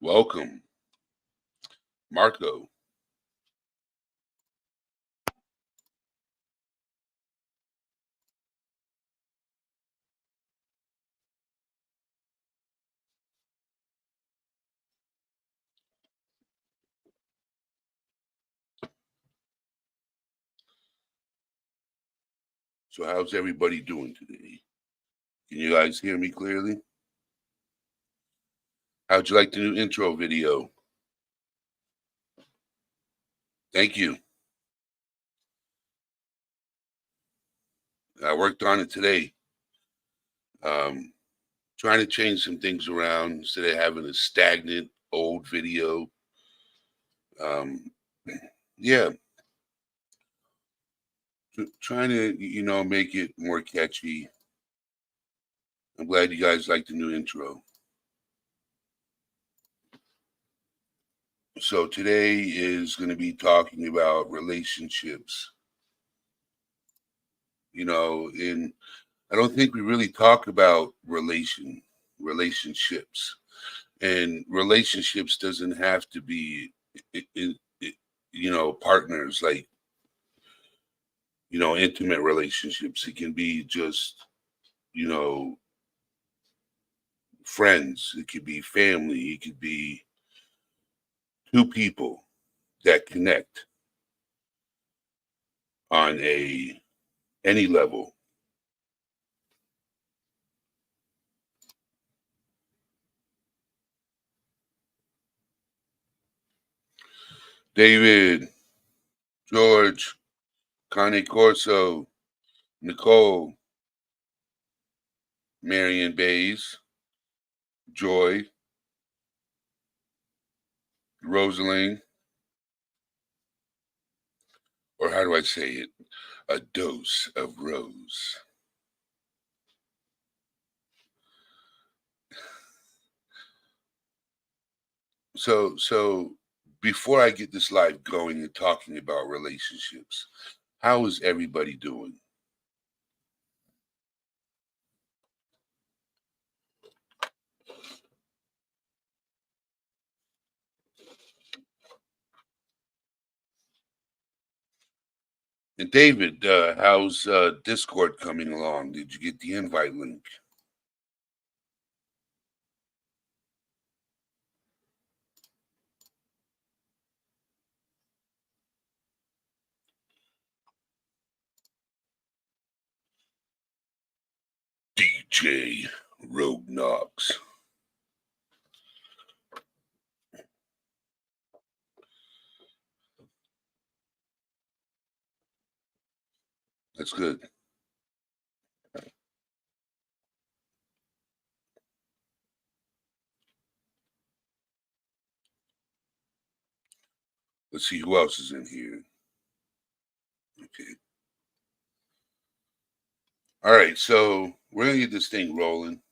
Welcome, Marco. So, how's everybody doing today? Can you guys hear me clearly? How'd you like the new intro video? Thank you. I worked on it today. Um, Trying to change some things around instead of having a stagnant old video. Um, yeah, trying to make it more catchy. I'm glad you guys like the new intro. So today is going to be talking about relationships. In I don't think we really talk about relationships, and relationships doesn't have to be, partners, like intimate relationships. It can be just you know friends. It could be family. It could be two people that connect on a any level. David, George, Connie Corso, Nicole, Marion Bays, Joy, Rosaline, or how do I say it? A dose of rose. So before I get this live going and talking about relationships, how is everybody doing? And David, how's Discord coming along? Did you get the invite link? DJ Rogue Knox. That's good. Let's see who else is in here. Okay. All right, so we're gonna get this thing rolling.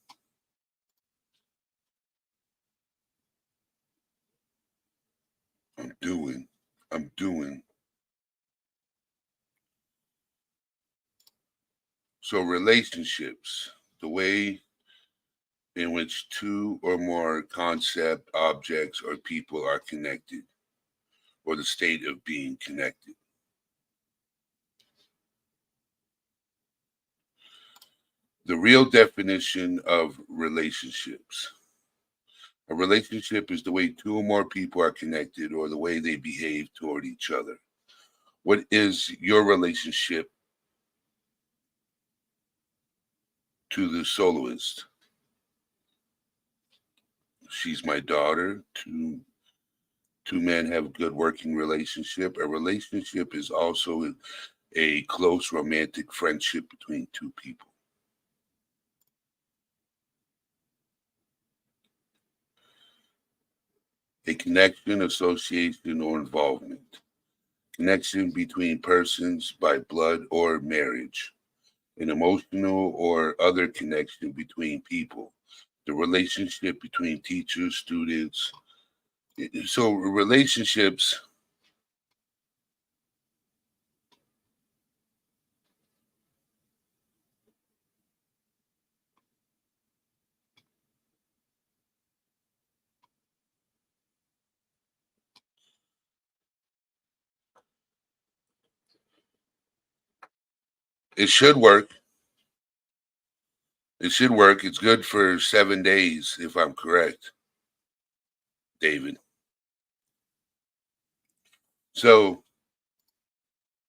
I'm doing. So relationships, the way in which two or more concept, objects, or people are connected, or the state of being connected. The real definition of relationships. A relationship is the way two or more people are connected or the way they behave toward each other. What is your relationship to the soloist? She's my daughter. Two men have a good working relationship. A relationship is also a close romantic friendship between two people. A connection, association, or involvement. Connection between persons by blood or marriage. An emotional or other connection between people. The relationship between teachers, students. So relationships, It should work. It should work. It's good for 7 days, if I'm correct, David. So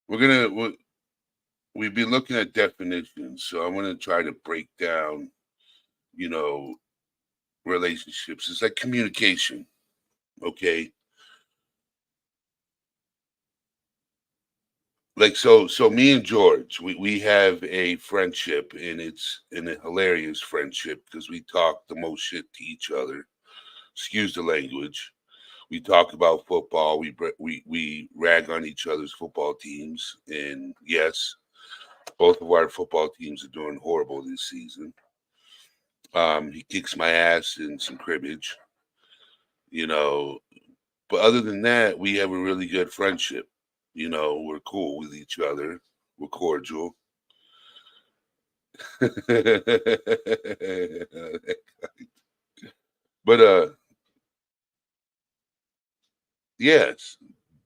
we're gonna we've been looking at definitions. So I'm gonna try to break down, you know, relationships. It's like communication. Okay. Like so me and George, we have a friendship, and it's a hilarious friendship because we talk the most shit to each other. Excuse the language. We talk about football. We rag on each other's football teams, and yes, both of our football teams are doing horrible this season. He kicks my ass in some cribbage, you know. But other than that, we have a really good friendship. You know, we're cool with each other. We're cordial. But yes,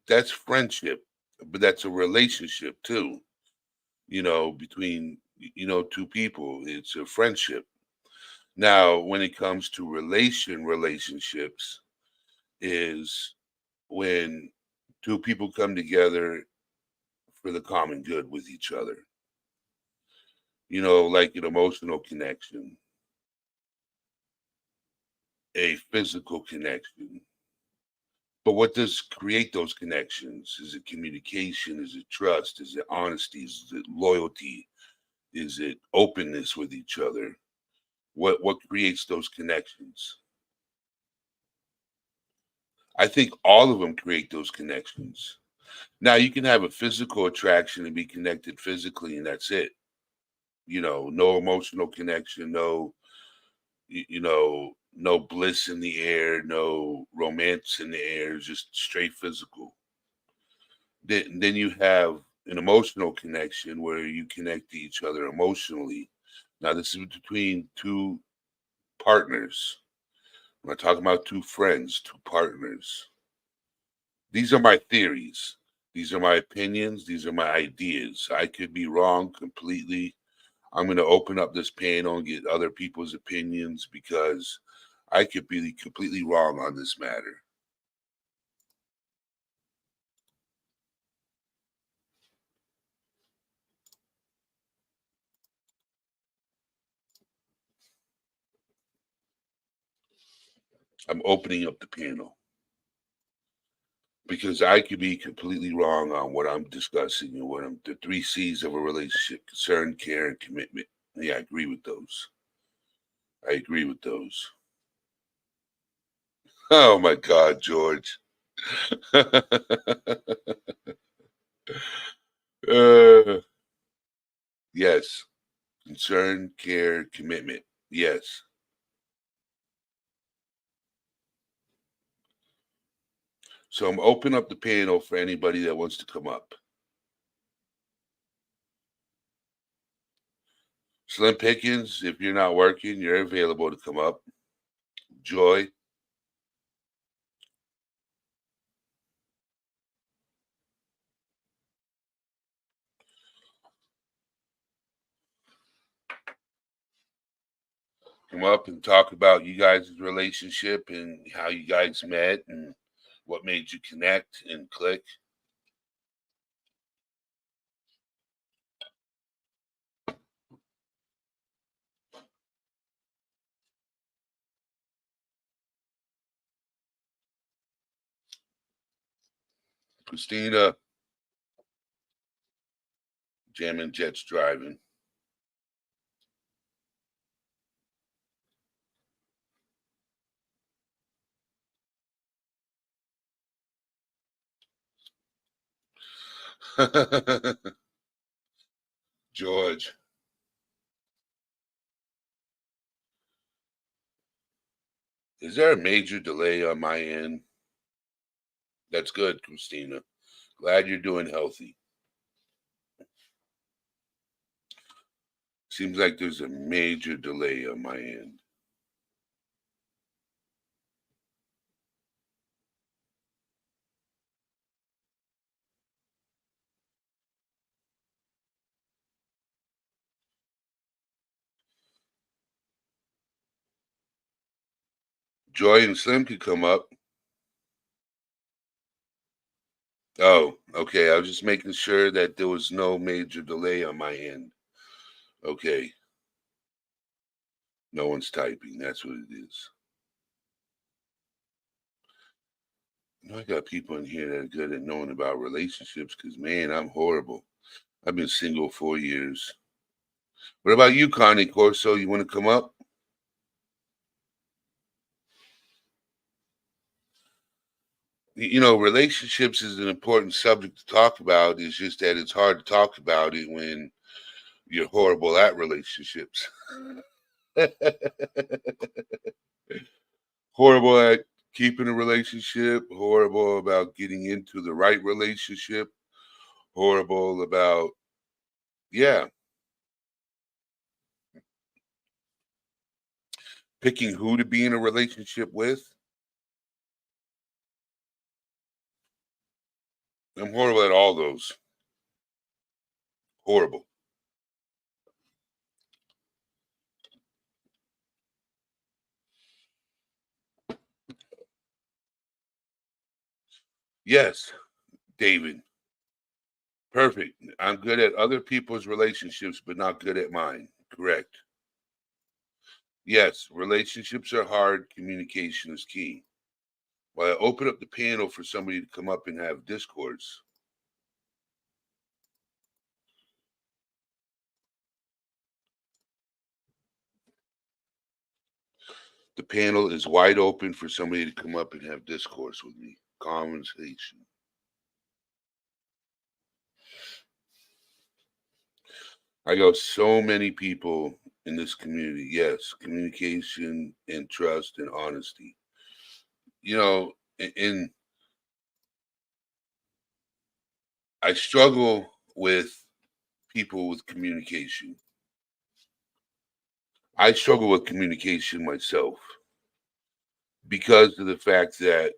that's friendship. But that's a relationship too. You know, between two people. It's a friendship. Now, when it comes to relationships, is when two people come together for the common good with each other. You know, like an emotional connection, a physical connection. But what does create those connections? Is it communication? Is it trust? Is it honesty? Is it loyalty? Is it openness with each other? What creates those connections? I think all of them create those connections. Now you can have a physical attraction and be connected physically, and that's it. You know, no emotional connection, no bliss in the air, no romance in the air, just straight physical. Then you have an emotional connection where you connect to each other emotionally. Now this is between two partners. I'm not talking about two friends, two partners. These are my theories. These are my opinions. These are my ideas. I could be wrong completely. I'm going to open up this panel and get other people's opinions because I could be completely wrong on this matter. I'm opening up the panel because I could be completely wrong on what I'm discussing and what I'm the three C's of a relationship: concern, care, and commitment. Yeah, I agree with those. I agree with those. Oh my God, George. uh, yes. Concern, care, commitment. Yes. So I'm open up the panel for anybody that wants to come up. Slim Pickens, if you're not working, you're available to come up. Joy, come up and talk about you guys' relationship and how you guys met and what made you connect and click. Christina, jamming jets driving. George, is there a major delay on my end? That's good, Christina. Glad you're doing healthy. Seems like there's a major delay on my end. Joy and Slim could come up. Oh, okay. I was just making sure that there was no major delay on my end. Okay. No one's typing. That's what it is. I got people in here that are good at knowing about relationships because, man, I'm horrible. I've been single 4 years. What about you, Connie Corso? You want to come up? You know, relationships is an important subject to talk about. It's just that it's hard to talk about it when you're horrible at relationships. Horrible at keeping a relationship, horrible about getting into the right relationship, horrible about, yeah, picking who to be in a relationship with. I'm horrible at all those. Horrible. Yes, David. Perfect. I'm good at other people's relationships, but not good at mine. Correct. Yes, relationships are hard. Communication is key. Well, I open up the panel for somebody to come up and have discourse. The panel is wide open for somebody to come up and have discourse with me. Conversation. I got so many people in this community. Yes, communication and trust and honesty. You know, and I struggle with people with communication. I struggle with communication myself because of the fact that,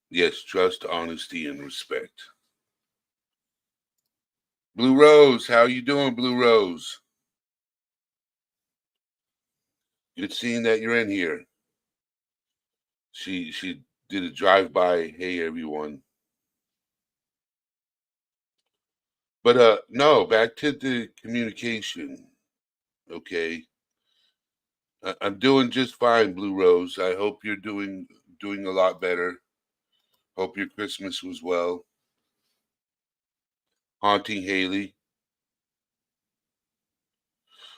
yes, trust, honesty, and respect. Blue Rose, how you doing, Blue Rose? Good seeing that you're in here. She did a drive-by. Hey, everyone. But no, back to the communication. Okay. I'm doing just fine, Blue Rose. I hope you're doing a lot better. Hope your Christmas was well. Haunting Haley.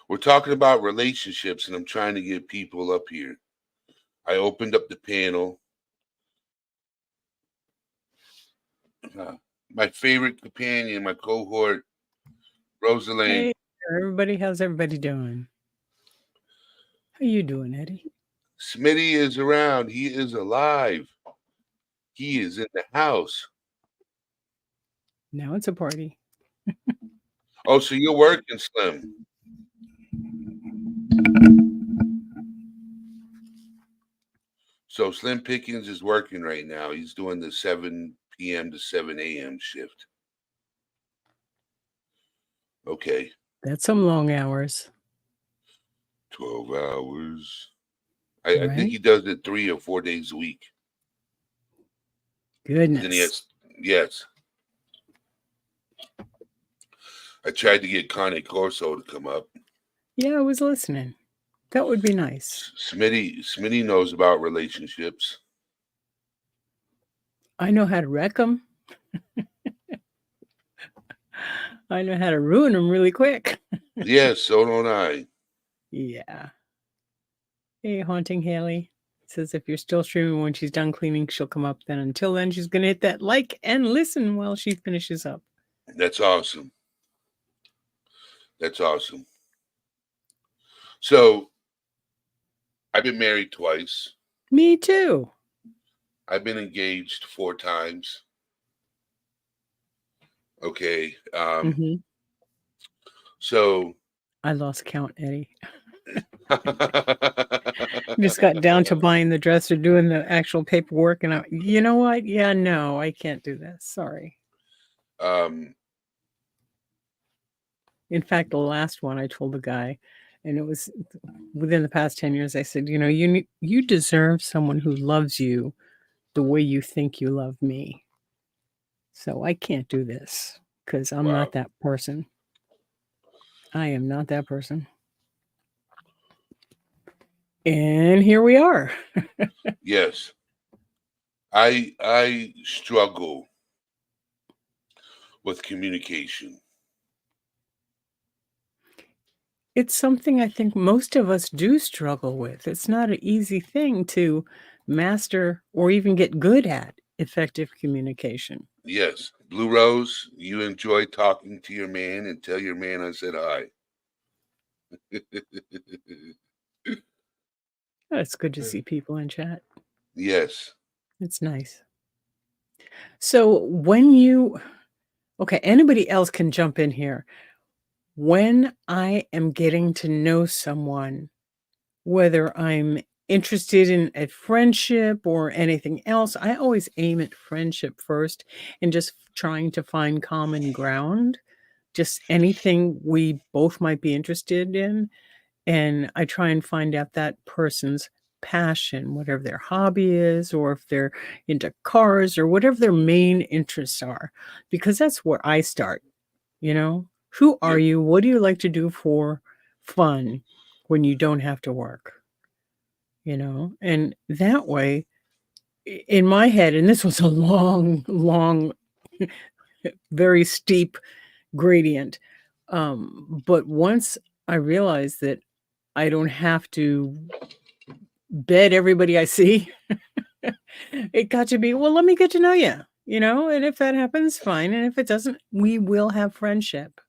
We're talking about relationships, and I'm trying to get people up here. I opened up the panel. My favorite companion, my cohort, Rosaline. Hey, everybody. How's everybody doing? How you doing, Eddie? Smitty is around. He is alive. He is in the house. Now it's a party. Oh, so you're working, Slim. So Slim Pickens is working right now. He's doing the 7 p.m. to 7 a.m. shift. Okay. That's some long hours, 12 hours. I think right? he does it 3 or 4 days a week. Then he Goodness. has, yes. I tried to get Connie Corso to come up. Yeah, I was listening. That would be nice. Smitty knows about relationships. I know how to wreck them. I know how to ruin them really quick. Yes, so don't I. Yeah. Hey, Haunting Haley says if you're still streaming when she's done cleaning, she'll come up then. Until then, she's going to hit that like and listen while she finishes up. That's awesome. That's awesome. So I've been married twice. Me too. I've been engaged 4 times. Okay. Mm-hmm. So I lost count, Eddie. Just got down to buying the dress or doing the actual paperwork, and you know what? Yeah, no, I can't do this. Sorry. um In fact, the last one I told the guy, and it was within the past 10 years, I said, you deserve someone who loves you the way you think you love me. So I can't do this because I'm not Wow. that person. I am not that person. And here we are. Yes. I struggle with communication. It's something I think most of us do struggle with. It's not an easy thing to master or even get good at effective communication. Yes. Blue Rose, you enjoy talking to your man and tell your man I said hi. Oh, it's good to see people in chat. Yes. It's nice. So okay, anybody else can jump in here. When I am getting to know someone, whether I'm interested in a friendship or anything else, I always aim at friendship first and just trying to find common ground, just anything we both might be interested in. And I try and find out that person's passion, whatever their hobby is, or if they're into cars or whatever their main interests are, because that's where I start. Who are Yep. you? What do you like to do for fun when you don't have to work? And that way, in my head, and this was a long, long, very steep gradient. But once I realized that I don't have to bed everybody I see, it got to be, well, let me get to know you, and if that happens, fine. And if it doesn't, we will have friendship.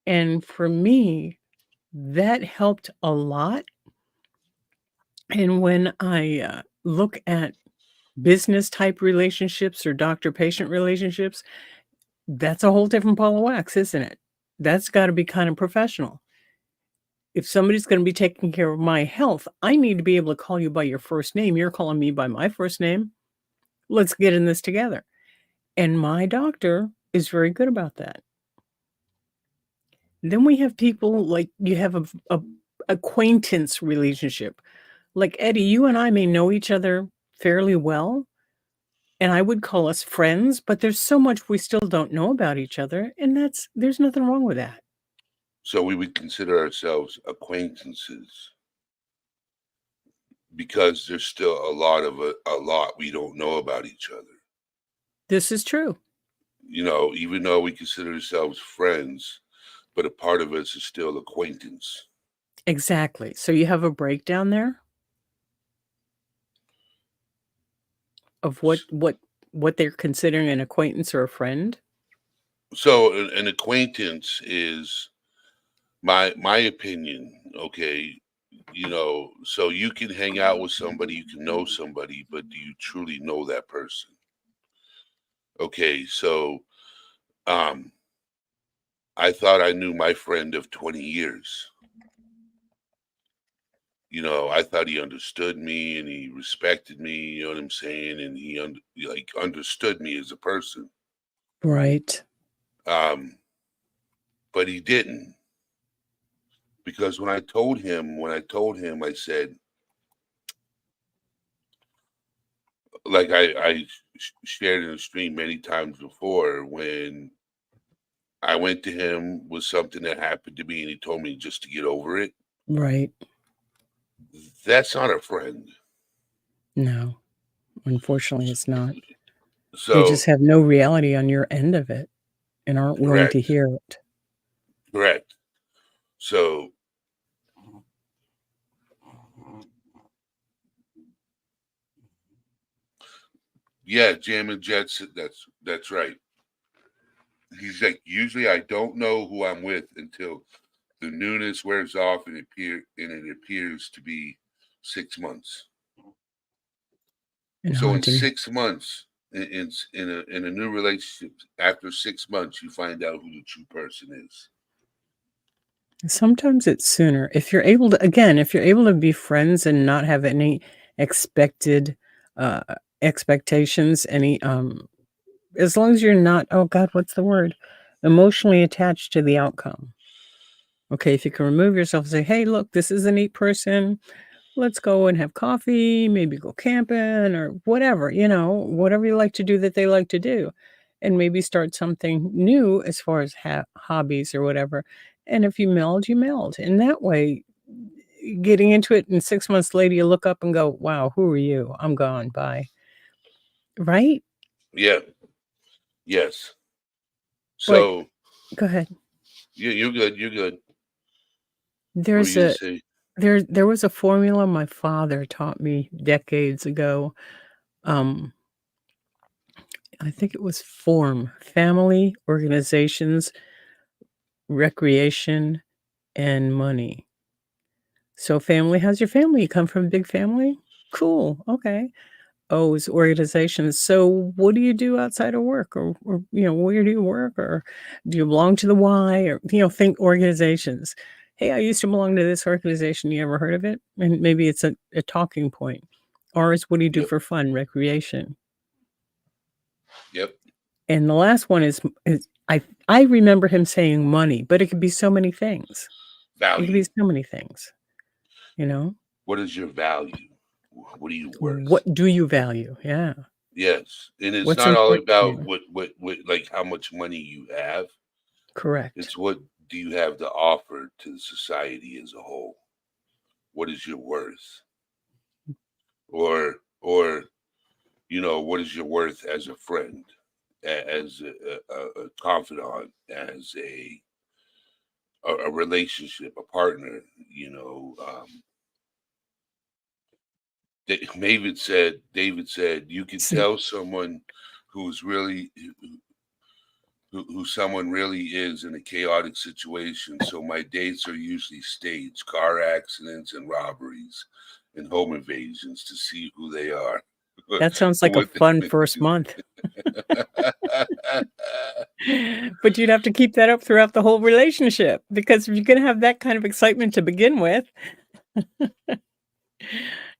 And for me, that helped a lot. And when I look at business type relationships or doctor patient relationships, that's a whole different ball of wax, isn't it? That's got to be kind of professional. If somebody's going to be taking care of my health, I need to be able to call you by your first name. You're calling me by my first name. Let's get in this together. And my doctor is very good about that. Then we have people like you have a acquaintance relationship. Like Eddie, you and I may know each other fairly well, and I would call us friends, but there's so much we still don't know about each other, and there's nothing wrong with that. So we would consider ourselves acquaintances because there's still a lot we don't know about each other. This is true. Even though we consider ourselves friends, but a part of us is still acquaintance. Exactly. So you have a breakdown there of what they're considering an acquaintance or a friend? So an acquaintance is my opinion, okay? So you can hang out with somebody, you can know somebody, but do you truly know that person? Okay, so um I thought I knew my friend of 20 years. I thought he understood me and he respected me, you know what I'm saying? And he like understood me as a person. Right. Um, but he didn't because when I told him, I said, like I shared in the stream many times before, when I went to him with something that happened to me and he told me just to get over it. Right. That's not a friend. No, unfortunately, it's not. They So just have no reality on your end of it and aren't willing to correct, hear it. correct. So yeah, Jammin' Jets. That's right. He's like, usually I don't know who I'm with until the newness wears off and it appears to be 6 months. And So in haunting. 6 months, in a new relationship, after 6 months, you find out who the true person is. Sometimes it's sooner. If you're able to be friends and not have any expected uh expectations, any as long as you're not, oh God, what's the word? emotionally attached to the outcome. Okay, if you can remove yourself and say, "Hey, look, this is a neat person. Let's go and have coffee, maybe go camping or whatever, whatever you like to do that they like to do." And maybe start something new as far as hobbies or whatever. And if you meld, you meld. And that way, getting into it and 6 months later, you look up and go, "Wow, who are you? I'm gone. Bye." Right? Yeah. Yes. But So go ahead. you're good. You're good. What were There's you gonna a say? there was a formula my father taught me decades ago. Um, I think it was FORM, family, organizations, recreation, and money. So family, how's your family? You come from a big family? Cool. Okay. Oh, it's organizations. So what do you do outside of work or where do you work or do you belong to the Y or think organizations. Hey, I used to belong to this organization. You ever heard of it? And maybe it's a talking point. Or it's what do you do Yep. for fun, recreation? Yep. And the last one is I remember him saying money, but it could be so many things. It could be Value. so many things, you know? What is your value? What are you worth? What do you value? Yeah. Yes. And it's What's not all important to about you? what like how much money you have. Correct. It's what do you have to offer to the society as a whole? What is your worth? Or what is your worth as a friend, as a confidant, as a relationship, a partner? David said you can See, tell someone who's really who someone really is in a chaotic situation. So my dates are usually staged car accidents and robberies and home invasions to see who they are. that sounds like a What fun first month. But you'd have to keep that up throughout the whole relationship because if you're gonna have that kind of excitement to begin with,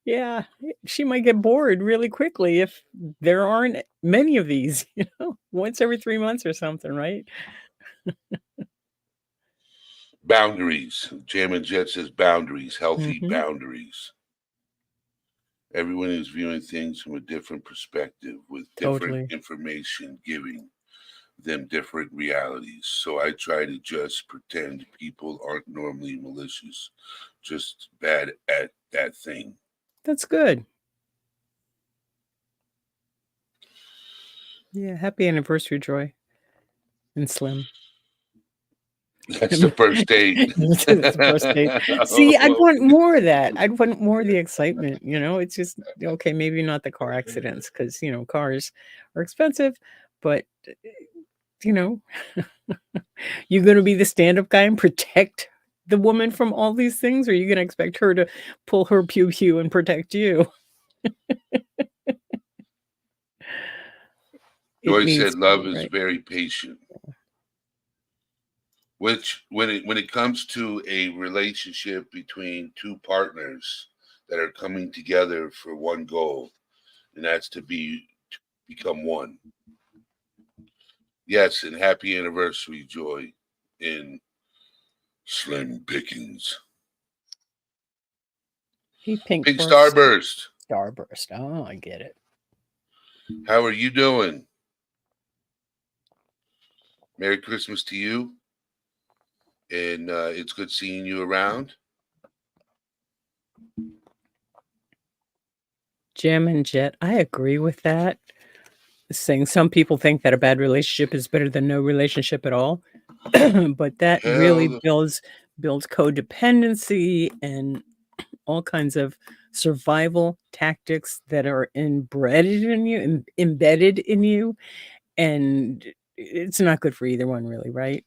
yeah, she might get bored really quickly if there aren't many of these, once every 3 months or something, right? Boundaries. Jam and Jet says boundaries, healthy Mhm. boundaries. Everyone is viewing things from a different perspective with different Totally. information giving them different realities. So I try to just pretend people aren't normally malicious, just bad at that thing. That's good. Yeah, happy anniversary, Joy and Slim. That's the first date. It's the first date. See, I'd want more of that. I'd want more of the excitement, It's just okay, maybe not the car accidents because cars are expensive, but, you know, you gonna be the stand-up guy and protect the woman from all these things, or are you gonna expect her to pull her pew pew and protect you? It Joy needs said to be, love is right? very patient. Which when it comes to a relationship between two partners that are coming together for one goal, and that's to become one. Yes, and happy anniversary, Joy, in Slim Pickens. Hey, Pink Pink Force Starburst, Starburst. Oh, I get it. how are you doing? Merry Christmas to you, and it's good seeing you around. Jam and Jet, I agree with that. Saying some people think that a bad relationship is better than no relationship at all, but that really Hell, builds codependency and all kinds of survival tactics that are embedded in you, embedded in you, and it's not good for either one, really, right?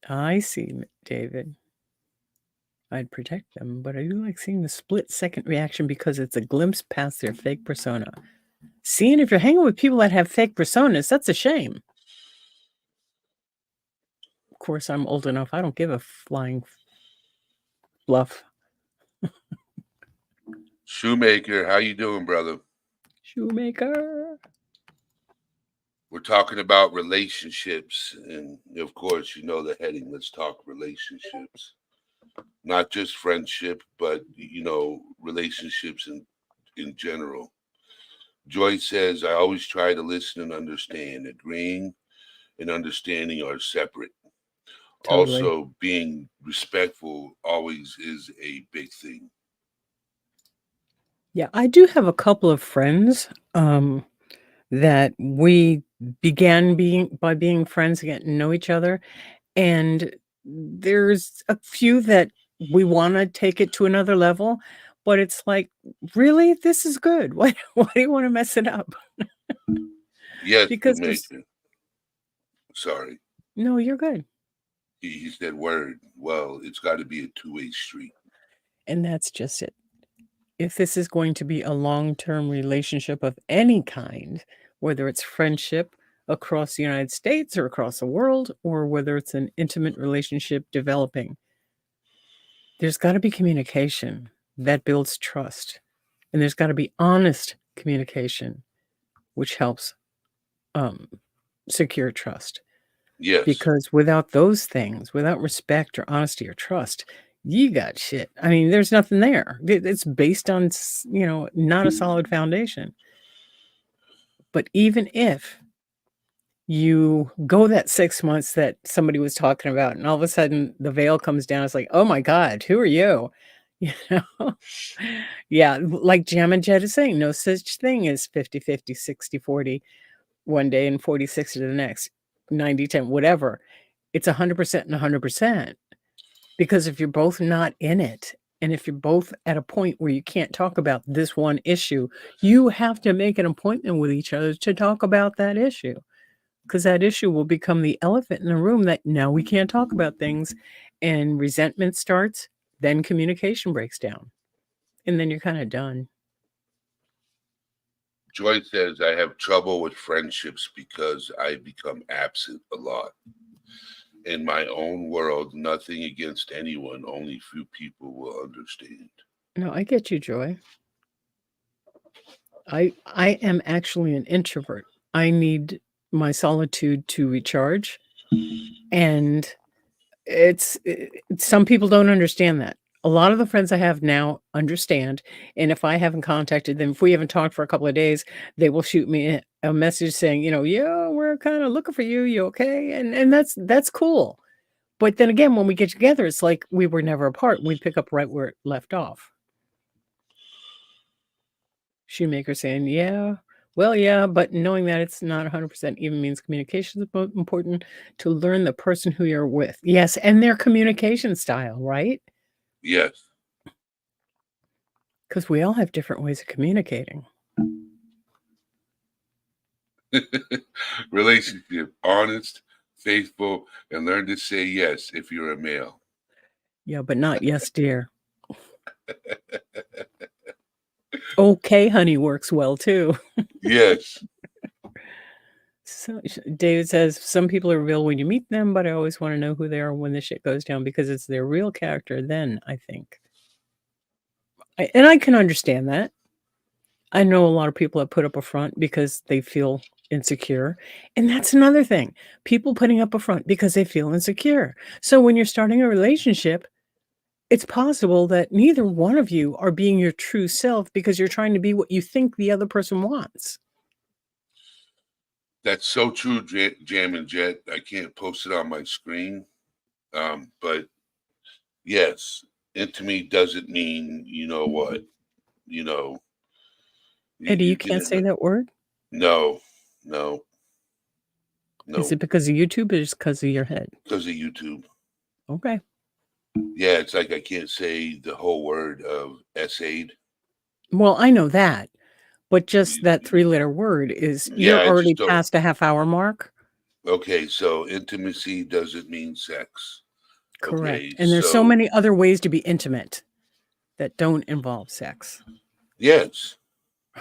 I see, David. I'd protect them, but I do like seeing the split second reaction because it's a glimpse past their fake persona. Seeing if you're hanging with people that have fake personas, that's a shame. Of course, I'm old enough. I don't give a flying fluff. Shoemaker, how you doing, brother? Shoemaker. We're talking about relationships, and of course, you know the heading. Let's talk relationships, not just friendship, but relationships in general. Joyce says, "I always try to listen and understand. Agreeing and understanding are separate. Totally. Also, being respectful always is a big thing." Yeah, I do have a couple of friends that we began being friends, getting to know each other. And there's a few that we wanna take it to another level, but it's like, "Really? This is good. Why do you wanna mess it up?" Yes, Because there's Shoemaker. Sorry, No, you're good. he said word. Well, it's got to be a two-way street. And that's just it. If this is going to be a long-term relationship of any kind, whether it's friendship across the United States or across the world, or whether it's an intimate relationship developing, there's gotta be communication that builds trust, and there's gotta be honest communication, which helps, um, secure trust, Yes, because without those things, without respect or honesty or trust, you got shit. I mean, there's nothing there. It's based on not a solid foundation. But even if you go that 6 months that somebody was talking about, and all of a sudden the veil comes down, it's like, "Oh my god, who are you?" You know? Yeah, like Jam and Jet is saying, no such thing as 50-50, 60-40 one day and 40-60 the next, 90-10, whatever. It's 100% and 100%, because if you're both not in it, and if you're both at a point where you can't talk about this one issue, you have to make an appointment with each other to talk about that issue. 'Cause that issue will become the elephant in the room that now we can't talk about things, and resentment starts, then communication breaks down, and then you're kinda done. Joyce says, "I have trouble with friendships because I become absent a lot. In my own world, nothing against anyone, only few people will understand." No, I get you, Joy. I am actually an introvert. I need my solitude to recharge, and some people don't understand that. A lot of the friends I have now understand, and if I haven't contacted them, if we haven't talked for a couple of days, they will shoot me a message saying, "Yeah, we're kinda looking for you. You okay?" And that's cool. But then again, when we get together, it's like we were never apart. We pick up right where it left off. Shoemaker saying, "Yeah, well, yeah, but knowing that it's not 100% even means communication is important to learn the person who you're with." Yes, and their communication style, right? Yes. Because we all have different ways of communicating. Relationship, honest, faithful, and learn to say yes if you're a male. Yeah, but not "Yes, dear." "Okay, honey" works well too. Yes. So David says, "Some people are real when you meet them, but I always wanna know who they are when the shit goes down because it's their real character then, I think." And I can understand that. I know a lot of people that put up a front because they feel insecure, and that's another thing. People putting up a front because they feel insecure. So when you're starting a relationship, it's possible that neither one of you are being your true self because you're trying to be what you think the other person wants. That's so true, Jam and Jet. I can't post it on my screen. But yes, intimate doesn't mean you know what, you know, Eddie, you you can can't say that word? no, no, Is no, it because of YouTube or just because of your head? because of YouTube. Okay. Yeah, it's like I can't say the whole word of essayed. Well, I know that, but just that three-letter word is Yeah, you're I already just don't. past a half-hour mark? Okay, so intimacy doesn't mean sex. Correct, Okay, and there's so so many other ways to be intimate that don't involve sex. yes,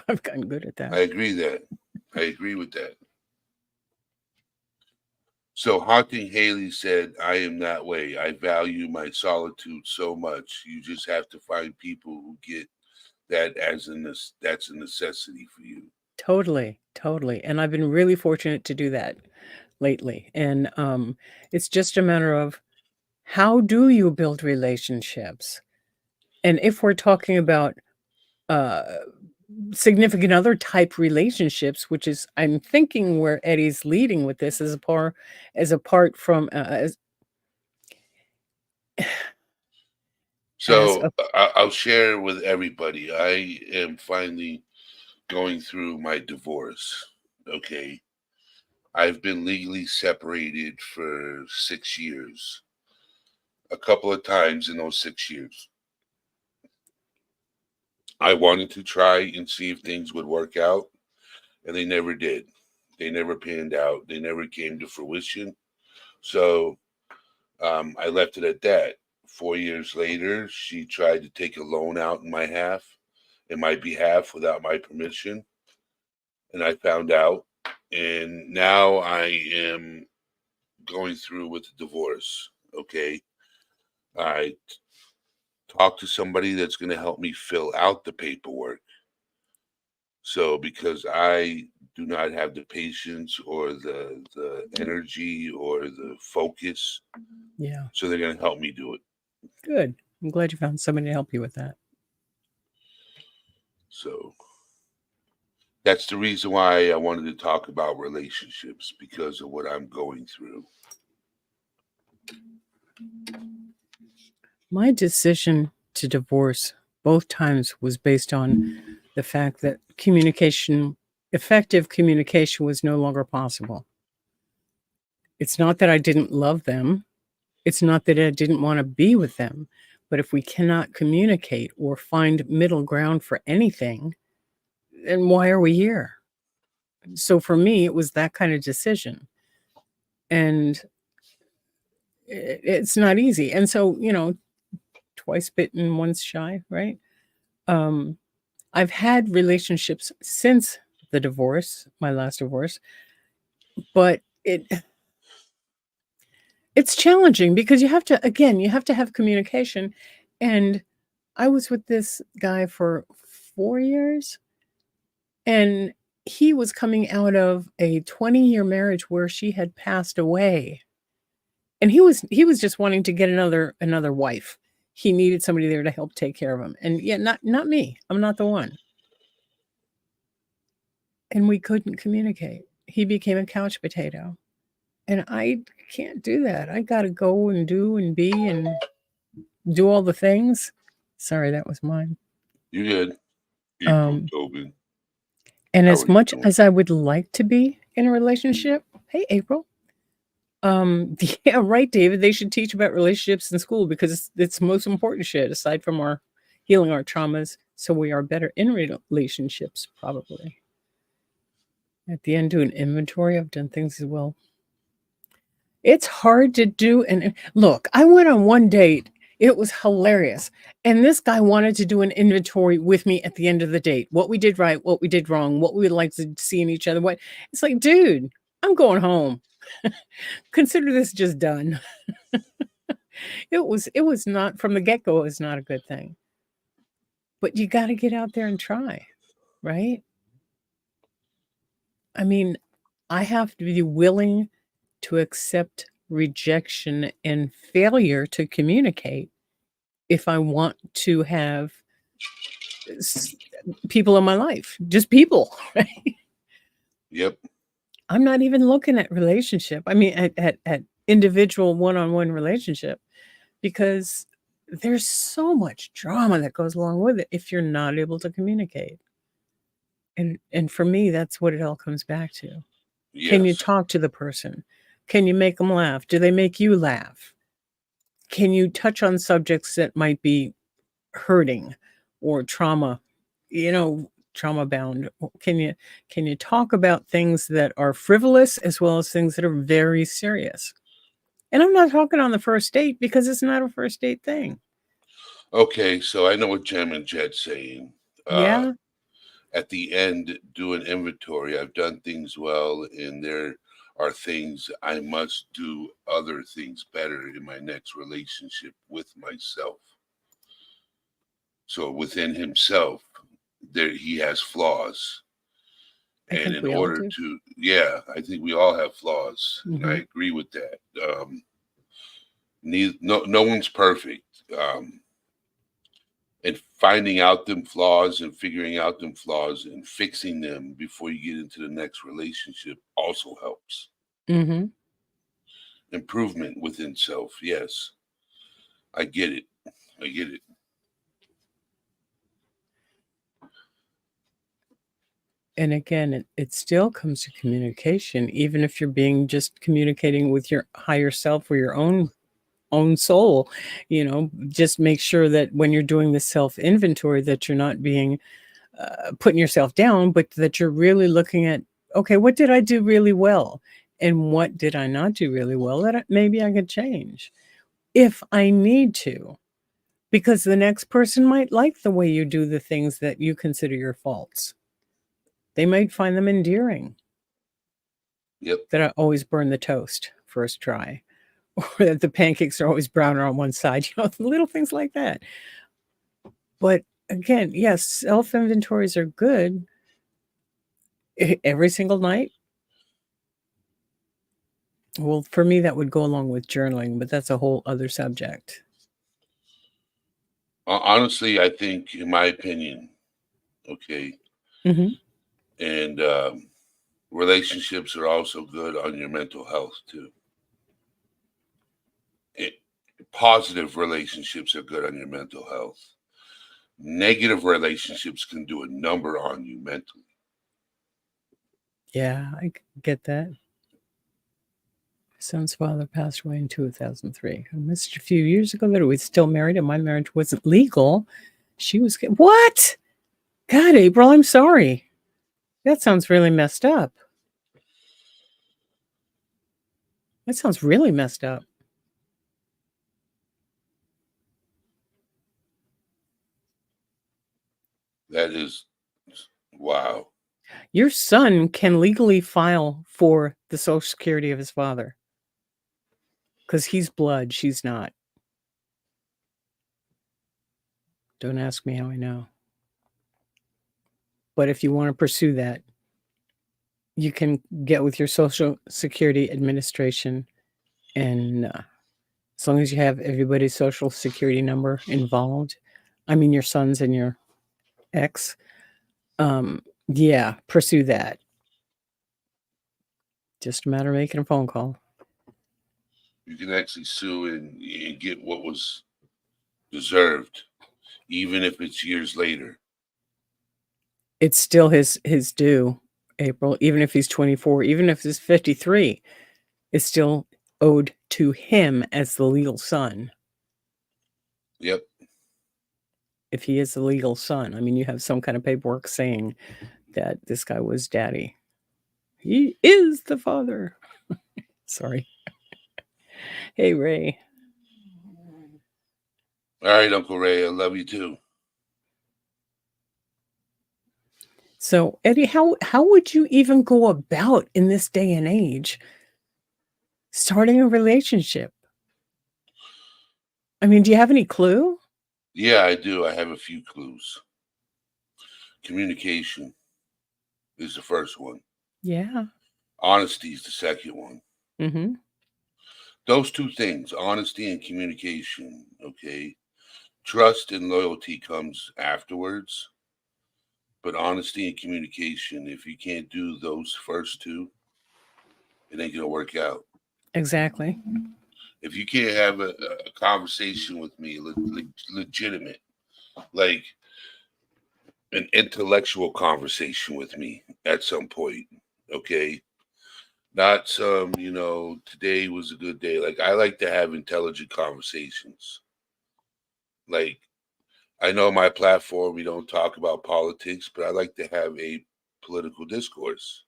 I've gotten good at I that. agree that. I agree with that. So Haunting Haley said, "I am that way. I value my solitude so much. You just have to find people who get that as that's a necessity for you." Totally, totally, and I've been really fortunate to do that lately, and, it's just a matter of how do you build relationships? And if we're talking about, uh, significant other type relationships, which is I'm thinking where Eddie's leading with this as apart from, as So a I'll share with everybody. I am finally going through my divorce. Okay. I've been legally separated for 6 years, a couple of times in those 6 years. I wanted to try and see if things would work out, and they never did. They never panned out. They never came to fruition. So I left it at that. 4 years later, she tried to take a loan out in my behalf, without my permission, and I found out. And now I am going through with the divorce. Okay, I talked to somebody that's going to help me fill out the paperwork. So because I do not have the patience or the energy or the focus, yeah, so they're going to help me do it. good. I'm glad you found somebody to help you with that. So that's the reason why I wanted to talk about relationships, because of what I'm going through. My decision to divorce both times was based on the fact that effective communication was no longer possible. It's not that I didn't love them. It's not that I didn't want to be with them. But if we cannot communicate or find middle ground for anything, then why are we here? So for me, it was that kind of decision. And it's not easy. And so, twice bitten, once shy, right? Um, I've had relationships since the divorce, my last divorce, but it's challenging because you have to have communication. And I was with this guy for 4 years, and he was coming out of a 20-year marriage where she had passed away. And he was just wanting to get another wife. He needed somebody there to help take care of him. And yeah, not me. I'm not the one. And we couldn't communicate. He became a couch potato. And I can't do that. I gotta go and do and be and do all the things. Sorry, that was mine. You good? April Um, Tobin. and How as are you much doing? as I would like to be in a relationship, hey April. Yeah, right, David. They should teach about relationships in school because it's the most important shit aside from our healing our traumas, so we are better in relationships, probably. At the end, do an inventory. I've done things as well. It's hard to do. And look, I went on one date. It was hilarious. And this guy wanted to do an inventory with me at the end of the date. What we did right, what we did wrong, what we would like to see in each other. What it's like, dude, I'm going home. Consider this just done. It was not from the get-go, it was not a good thing. But you gotta get out there and try, right? I mean, I have to be willing to accept rejection and failure to communicate if I want to have s people in my life, just people, right? Yep. I'm not even looking at relationship. I mean, at individual one-on-one relationship because there's so much drama that goes along with it if you're not able to communicate. And for me, that's what it all comes back to. Can you Yes. talk to the person? Can you make them laugh? Do they make you laugh? Can you touch on subjects that might be hurting or trauma bound? Can you talk about things that are frivolous as well as things that are very serious? And I'm not talking on the first date because it's not a first date thing. Okay, so I know what Jem and Jed's saying. Yeah. At the end, do an inventory. I've done things well, and there are things I must do other things better in my next relationship with myself. So within himself, there he has flaws, I And think in we all order do. to, yeah, I think we all have flaws, and I Mhm. agree with that. No one's perfect. And finding out them flaws and figuring out them flaws and fixing them before you get into the next relationship also helps. Mhm. Improvement within self, yes. I get it. I get it. And again, it still comes to communication, even if you're being just communicating with your higher self or your own soul, just make sure that when you're doing the self inventory that you're not being putting yourself down, but that you're really looking at, okay, what did I do really well? And what did I not do really well that maybe I could change if I need to? Because the next person might like the way you do the things that you consider your faults. They might find them endearing. Yep. That I always burn the toast first try, or that the pancakes are always browner on one side, little things like that. But again, yes, self inventories are good every single night. Well, for me, that would go along with journaling, but that's a whole other subject. Honestly, I think, in my opinion, okay, Mhm. and relationships are also good on your mental health too. It, Positive relationships are good on your mental health. Negative relationships can do a number on you mentally. Yeah, get that. My son's father passed away in 2003. I missed a few years ago that he was still married and my marriage wasn't legal. She was what? God, April, I'm sorry. That sounds really messed up. That sounds really messed up. That is, wow. Your son can legally file for the Social Security of his father because he's blood, she's not. Don't ask me how I know. But if you want to pursue that, you can get with your Social Security Administration, and as long as you have everybody's Social Security number involved, I mean your sons and your ex, yeah, pursue that. Just a matter of making a phone call. You can actually sue and get what was deserved, even if it's years later. It's still his due, April, even if he's 24, even if he's 53, it's still owed to him as the legal son. Yep. If he is the legal son, I mean, you have some kind of paperwork saying that this guy was daddy. He is the father. Sorry. Hey, Ray. All right, Uncle Ray, I love you too. So, Eddie, how would you even go about in this day and age starting a relationship? I mean, do you have any clue? Yeah, I do. I have a few clues. Communication is the first one. Yeah. Honesty is the second one. Mhm. Those two things, honesty and communication, okay? Trust and loyalty comes afterwards, but honesty and communication, if you can't do those first two, it ain't gonna work out. Exactly. If you can't have a conversation with me, legitimate, like an intellectual conversation with me at some point, okay? Not some, today was a good day. Like, I like to have intelligent conversations. Like, I know my platform, we don't talk about politics, but I like to have a political discourse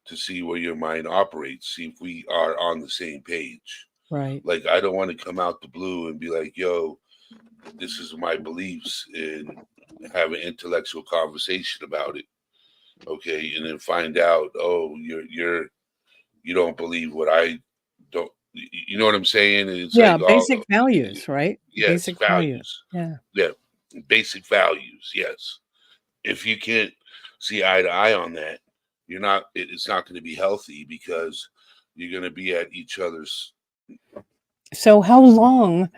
to see where your mind operates, see if we are on the same page. Right. Like, I don't want to come out the blue and be like, yo, this is my beliefs, and have an intellectual conversation about it. Okay. And then find out, oh, you don't believe what I don't, you know what I'm saying? And it's Yeah, like, oh, basic values, right? yes, Basic values. values. Yeah. Yeah. Basic values. Yes. If you can't see eye to eye on that, it's not going to be healthy because you're going to be at each other's. So how long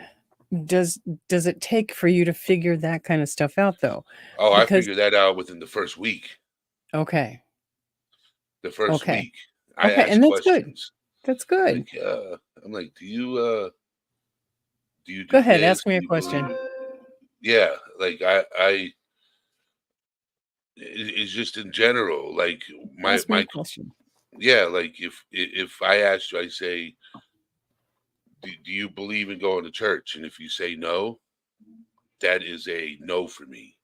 does it take for you to figure that kind of stuff out, though? Oh, I Because figured that out within the first week. okay, The first okay, week, I okay, asked and that's good. questions. That's good. Like, I'm like, do you Go do ahead, this? ask me Do a you question. believe? Yeah, like it's just in general. Like Ask me a my question. yeah. Like if I asked you, I say, do you believe in going to church? And if you say no, that is a no for me.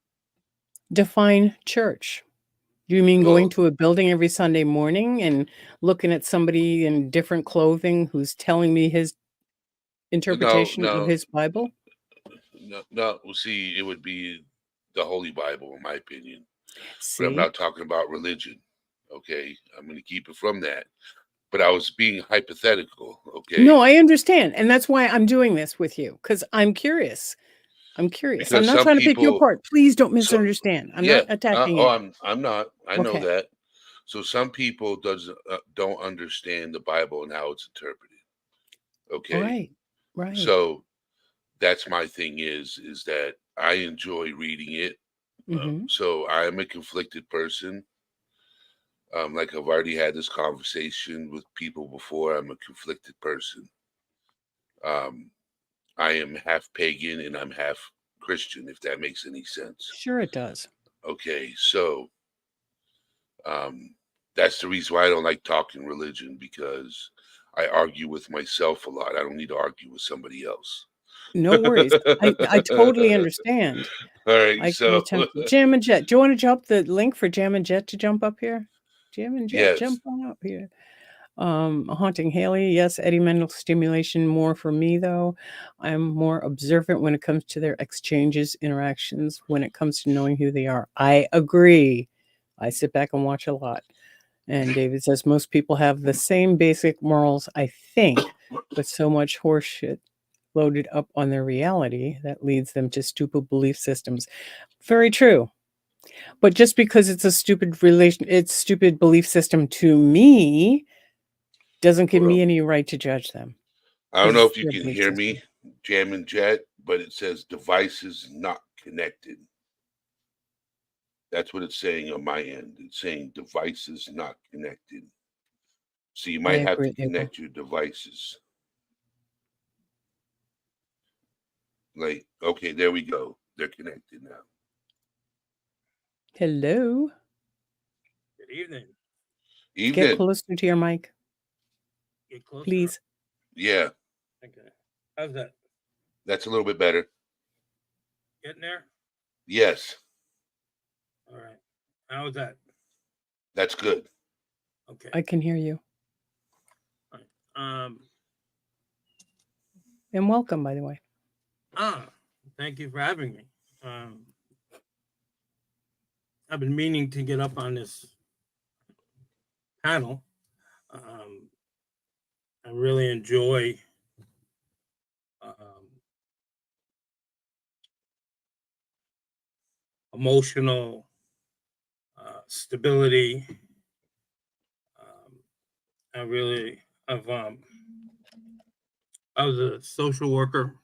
Define church. Do you mean going Well, to a building every Sunday morning and looking at somebody in different clothing who's telling me his no, interpretation of no, his Bible? no, no. Well, see, it would be the Holy Bible, in my opinion. But I'm See? not talking about religion. Okay, I'm going to keep it from that. But I was being hypothetical. Okay, No, I understand, and that's why I'm doing this with you, because I'm curious. I'm curious. I'm because not some trying to pick you people, apart. Please don't so misunderstand. I'm yeah. not attacking Oh, you. I'm not. I know Okay. that. So some people doesn't don't understand the Bible and how it's interpreted. Okay, Right. Right. so that's my thing is that I enjoy reading it. Mhm. So I am a conflicted person. Like I've already had this conversation with people before. I'm a conflicted person. Um, I am half pagan and I'm half Christian, if that makes any sense. Sure it does. Okay, so um, that's the reason why I don't like talking religion because I argue with myself a lot. I don't need to argue with somebody else. No All worries. I totally understand. right, I can so attempt Jam and Jet. Do you wanna drop the link for Jam and Jet to jump up here? Jam and Jet, yes, jump on up here. Haunting Haley, yes, Eddie Mendel stimulation more for me, though. I'm more observant when it comes to their exchanges, interactions, when it comes to knowing who they are. I agree. I sit back and watch a lot. And David says most people have the same basic morals, I think, but so much horseshit loaded up on their reality that leads them to stupid belief systems. Very true. But just because it's stupid belief system to me doesn't give hold me on. any right to judge them I don't because know it's if you their can belief hear system. me, Jam and Jet, but it says devices not connected. That's what it's saying on my end. It's saying devices not connected. So you I might have to agree, Abel. connect your devices. Like, okay, there we go. They're connected now. Hello. Good evening. Get Evening. closer to your mic, Get closer. please. Yeah, Okay. How's that? that's a little bit better. Getting there? Yes, All right. How's that? that's good. Okay. I can hear you. All right. And welcome, by the way. Thank you for having me. I've been meaning to get up on this panel. I really enjoy emotional stability. I was a social worker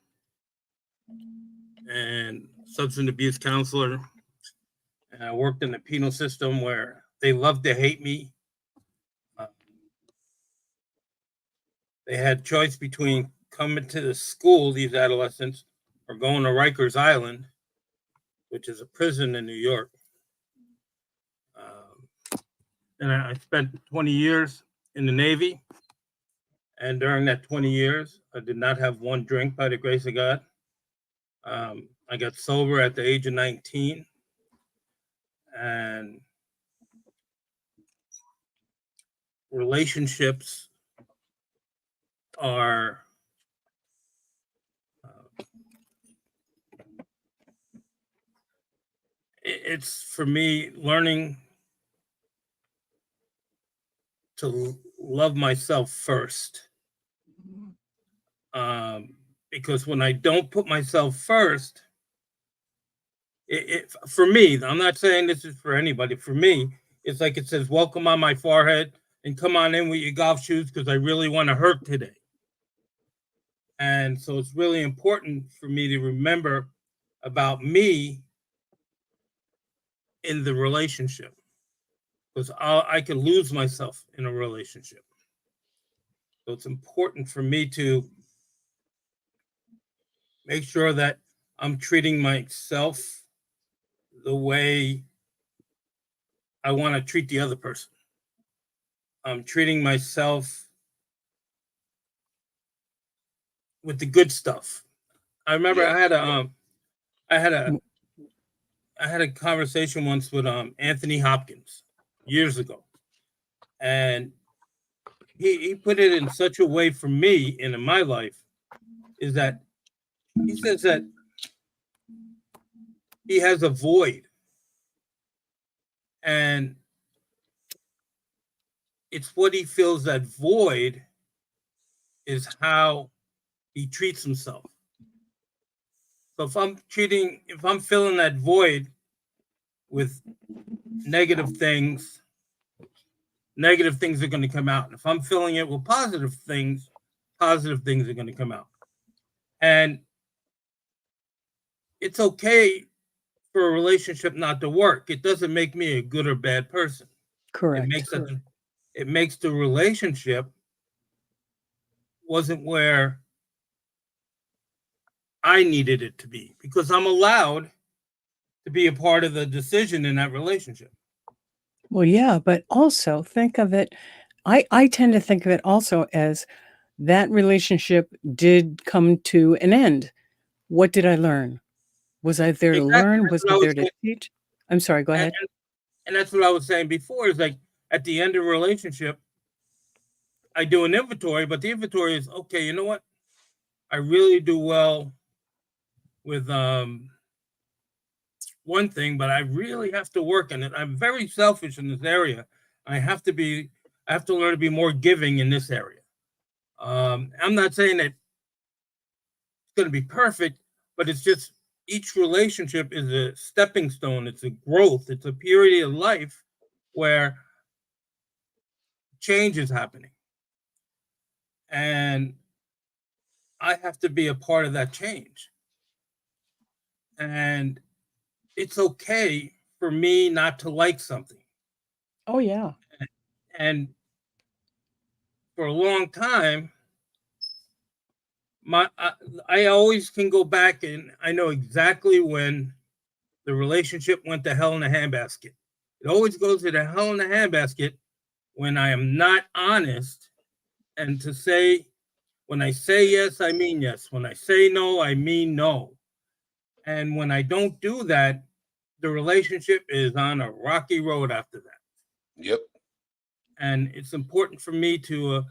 and substance abuse counselor, and I worked in the penal system where they loved to hate me. They had choice between coming to the school, these adolescents, or going to Rikers Island, which is a prison in New York. And I spent 20 years in the Navy. And during that 20 years, I did not have one drink by the grace of God. I got sober at the age of 19. And relationships are it's for me learning to love myself first. Because when I don't put myself first, for me, I'm not saying this is for anybody. For me, It's like it says, welcome on my forehead and come on in with your golf shoes because I really want to hurt today. And so it's really important for me to remember about me in the relationship, because I can lose myself in a relationship. So it's important for me to make sure that I'm treating myself the way I want to treat the other person. I'm treating myself with the good stuff. I remember Yeah. I had a conversation once with Anthony Hopkins years ago, and he put it in such a way for me and in my life is that he says that he has a void, and it's what he feels that void is how he treats himself. So if I'm filling that void with negative things are going to come out. And if I'm filling it with positive things are going to come out. And it's okay for a relationship not to work. It doesn't make me a good or bad person. Correct. It makes the relationship wasn't where I needed it to be, because I'm allowed to be a part of the decision in that relationship. Well, yeah, but also think of it. I tend to think of it also as that relationship did come to an end. What did I learn? Was I there to Exactly. learn? That's Was what I I was there to saying. teach? I'm sorry, go ahead. And that's what I was saying before, is like at the end of a relationship, I do an inventory, but the inventory is, okay, you know what? I really do well with one thing, but I really have to work on it. I'm very selfish in this area. I have to learn to be more giving in this area. I'm not saying that it's going to be perfect, but it's just each relationship is a stepping stone. It's a growth. It's a period of life where change is happening. And I have to be a part of that change. And it's okay for me not to like something. Oh, yeah. And for a long time, I always can go back and I know exactly when the relationship went to hell in a handbasket. It always goes to the hell in a handbasket when I am not honest, and to say, when I say yes, I mean yes. When I say no, I mean no. And when I don't do that, the relationship is on a rocky road after that. Yep. And it's important for me to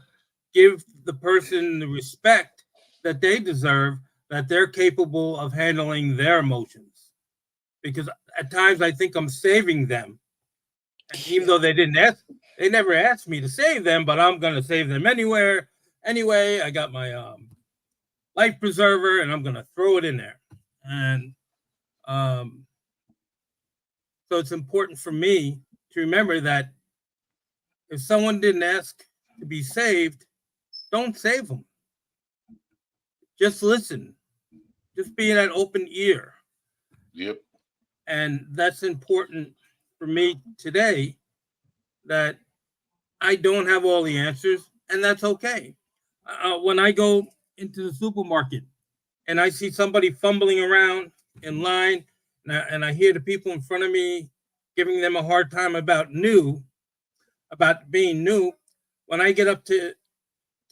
give the person the respect that they deserve, that they're capable of handling their emotions. Because at times I think I'm saving them. And even though they never asked me to save them, but I'm going to save them anywhere. Anyway, I got my life preserver and I'm going to throw it in there. And so it's important for me to remember that if someone didn't ask to be saved, don't save them. Just listen. Just be in that open ear. Yep. And that's important for me today, that I don't have all the answers, and that's okay. When I go into the supermarket and I see somebody fumbling around in line, and I hear the people in front of me giving them a hard time about being new, when I get up to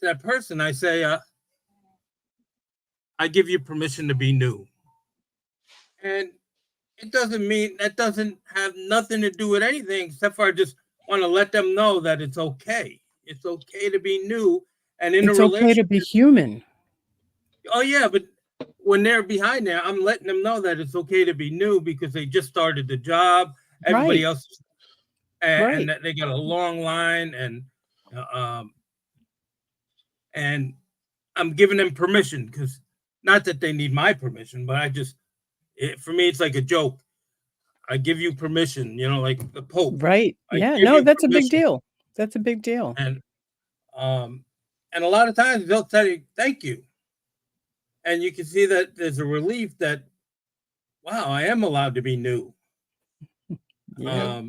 that person, I say, I give you permission to be new. And it doesn't have nothing to do with anything, except for I just want to let them know that it's okay. It's okay to be new. And in It's a okay to be relationship, human. oh yeah, but when they're behind there, I'm letting them know that it's okay to be new because they just started the job. Everybody Right. else, and Right. that they got a long line, and I'm giving them permission, because not that they need my permission, but for me, it's like a joke. I give you permission, like the Pope. Right. I Yeah. give No, you that's a big permission. deal. That's a big deal. And and a lot of times they'll tell you thank you. And you can see that there's a relief that, wow, I am allowed to be new. Yeah.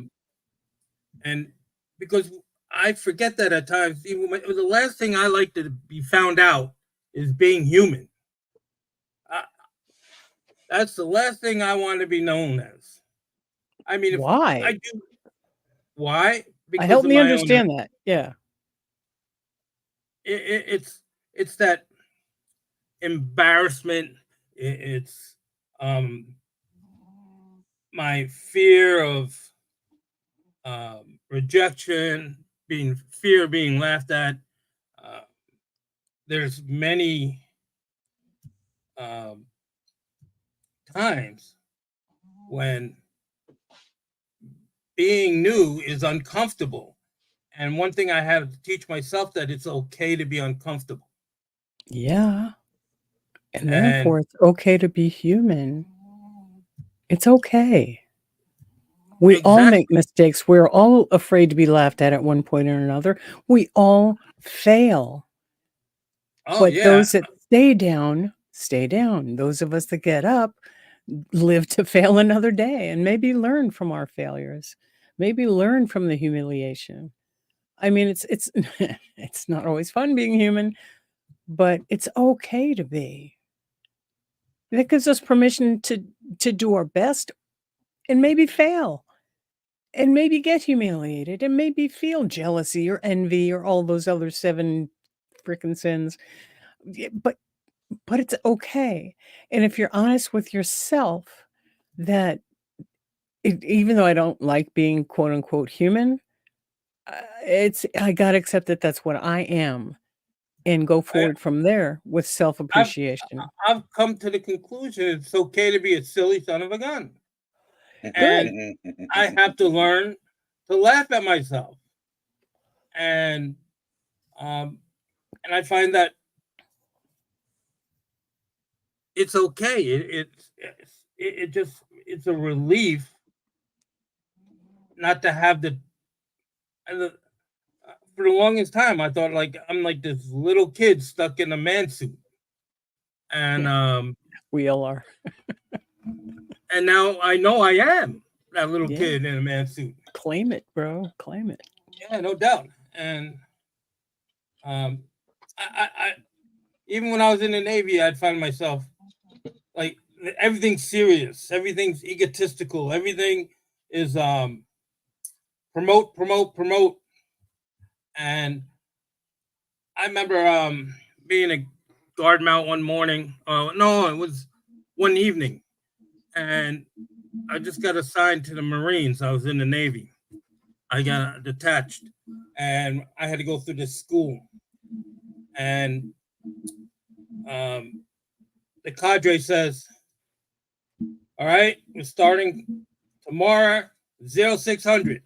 And because I forget that at times, even the last thing I like to be found out is being human. That's the last thing I want to be known as. I mean, if Why? I do, why? Because Help of me my own. understand that. Yeah. It's that embarrassment. It's my fear of rejection, fear of being laughed at. There's many times when being new is uncomfortable. And one thing I had to teach myself that it's okay to be uncomfortable. Yeah. And And therefore, it's okay to be human. It's okay. We all exactly. make mistakes. We're all afraid to be laughed at one point or another. We all fail. Oh But yeah. those that stay down, stay down. Those of us that get up live to fail another day and maybe learn from our failures. Maybe learn from the humiliation. I mean, it's it's not always fun being human, but it's okay to be. That gives us permission to do our best and maybe fail and maybe get humiliated and maybe feel jealousy or envy or all those other 7 freaking sins. But it's okay. And if you're honest with yourself that even though I don't like being quote unquote human, I got to accept that that's what I am and go I, forward from there with I've self-appreciation. I've come to the conclusion it's okay to be a silly son of a gun. Good. And I have to learn to laugh at myself. And I find that it's okay. It's a relief not to have for the longest time I thought like I'm like this little kid stuck in a man suit. And We all are. and now I know I am that little Yeah. kid in a man suit. Claim it, bro. Claim it. Yeah, no doubt. And I even when I was in the Navy, I'd find myself like everything's serious, everything's egotistical, everything is promote. And I remember being a guard mount one morning. No, it was one evening, and I just got assigned to the Marines. I was in the Navy. I got detached, and I had to go through this school. And the cadre says, "All right, we're starting tomorrow, 0600."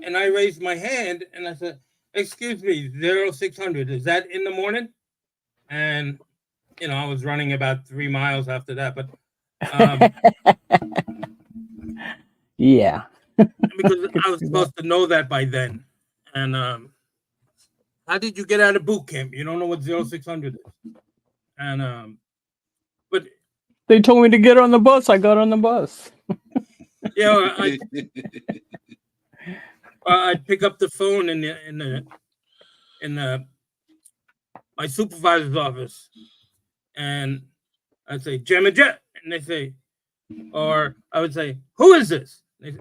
And I raised my hand, and I said, "Excuse me, 0600. Is that in the morning?" And I was running about 3 miles after that, but yeah. because I was supposed to know that by then. And how did you get out of boot camp? You don't know what 0600 is. And but they told me to get on the bus. I got on the bus. Yeah, I'd pick up the phone in my supervisor's office, and I'd say Jim and Jet, and they say, or I would say, "Who is this?" They say,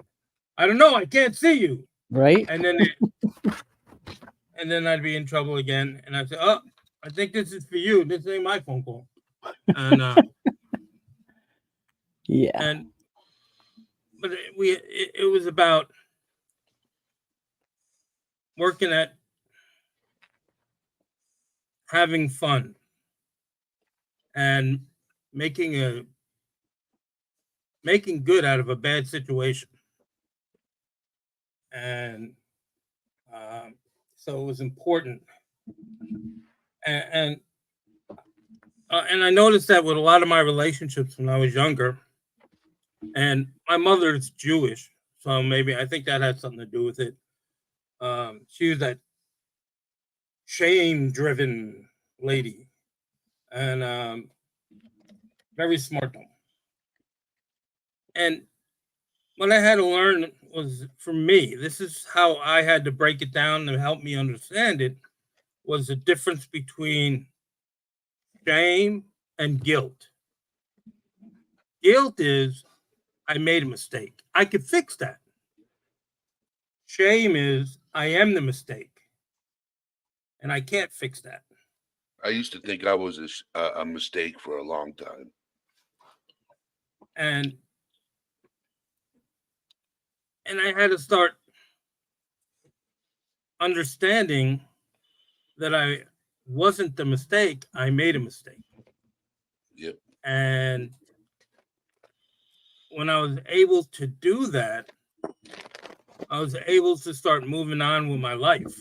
"I don't know. I can't see you." Right. And then I'd be in trouble again, and I'd say, "Oh, I think this is for you. This ain't my phone call." And yeah. But it was about working at having fun and making good out of a bad situation. And so it was important. And I noticed that with a lot of my relationships when I was younger, And my mother is Jewish, so maybe I think that had something to do with it. She was that shame-driven lady, and very smart. And what I had to learn was, for me, this is how I had to break it down to help me understand it, was the difference between shame and guilt. Guilt is, I made a mistake. I could fix that. Shame is, I am the mistake, and I can't fix that. I used to think I was a mistake for a long time. And I had to start understanding that I wasn't the mistake. I made a mistake. Yep. And when I was able to do that, I was able to start moving on with my life,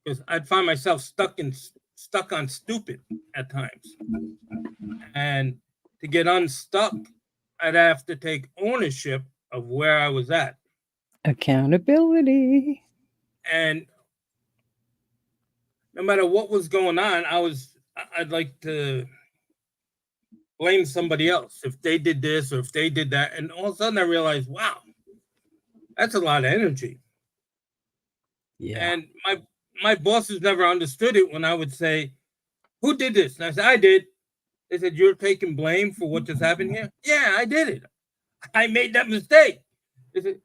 because I'd find myself stuck on stupid at times. And to get unstuck, I'd have to take ownership of where I was at. Accountability. And no matter what was going on, I'd like to blame somebody else if they did this or if they did that. And all of a sudden I realized, wow, that's a lot of energy. Yeah. And my bosses never understood it when I would say, who did this? And I said, I did. They said, you're taking blame for what just happened here? Yeah, I did it. I made that mistake. They said,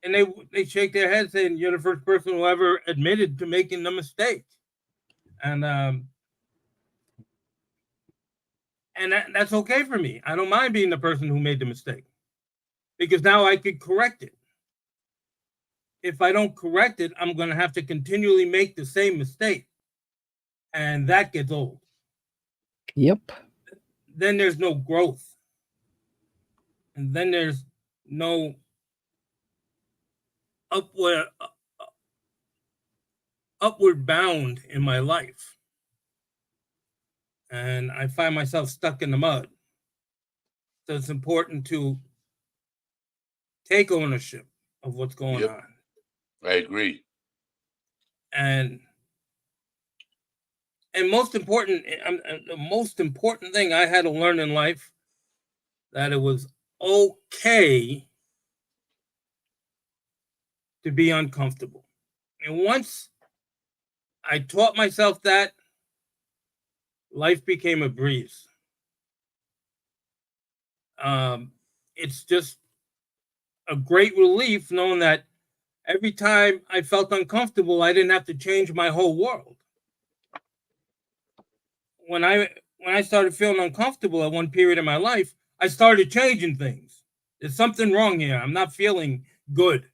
and they shake their head saying, you're the first person who ever admitted to making the mistake. And that's okay for me. I don't mind being the person who made the mistake, because now I could correct it. If I don't correct it, I'm going to have to continually make the same mistake. And that gets old. Yep. Then there's no growth. And then there's no upward bound in my life. And I find myself stuck in the mud. So it's important to take ownership of what's going Yep. on. I agree. And most important, the most important thing I had to learn in life, that it was okay to be uncomfortable. And once I taught myself that, life became a breeze. It's just a great relief knowing that every time I felt uncomfortable, I didn't have to change my whole world. When I started feeling uncomfortable at one period in my life, I started changing things. There's something wrong here. I'm not feeling good,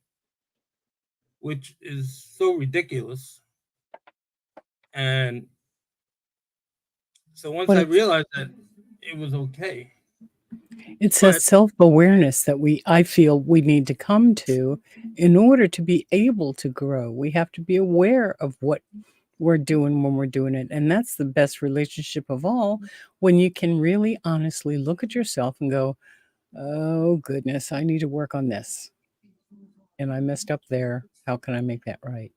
which is so ridiculous. And so once I realized that it was okay. It's a But self-awareness that I feel we need to come to in order to be able to grow. We have to be aware of what we're doing when we're doing it. And that's the best relationship of all, when you can really honestly look at yourself and go, oh goodness, I need to work on this. And I messed up there. How can I make that right?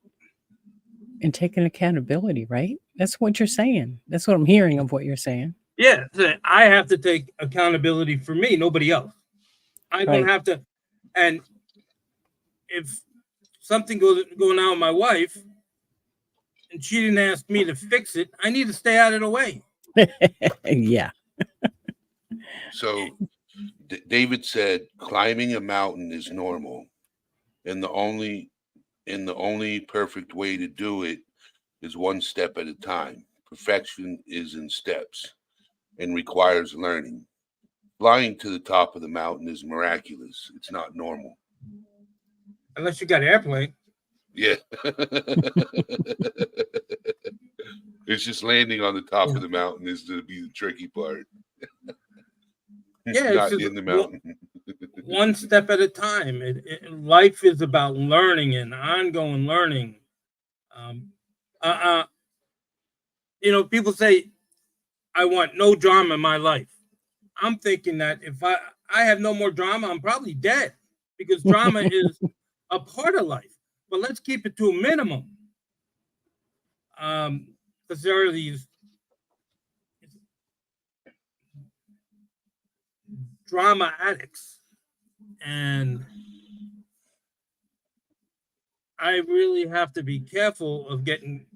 And taking accountability, right? That's what you're saying. That's what I'm hearing of what you're saying. yeah, so I have to take accountability for me, nobody else. I don't Right. have to. And if something goes going on with my wife and she didn't ask me to fix it, I need to stay out of the way. Yeah. So David said climbing a mountain is normal, and the only perfect way to do it is one step at a time. Perfection is in steps and requires learning. Flying to the top of the mountain is miraculous. It's not normal. Unless you got an airplane. Yeah. It's just landing on the top of the mountain is to be the tricky part. Yeah, Not it's in the just mountain. one step at a time. Life is about learning and ongoing learning. People say, I want no drama in my life. I'm thinking that if I have no more drama, I'm probably dead, because drama is a part of life. But let's keep it to a minimum. Because there are these drama addicts, and I really have to be careful of getting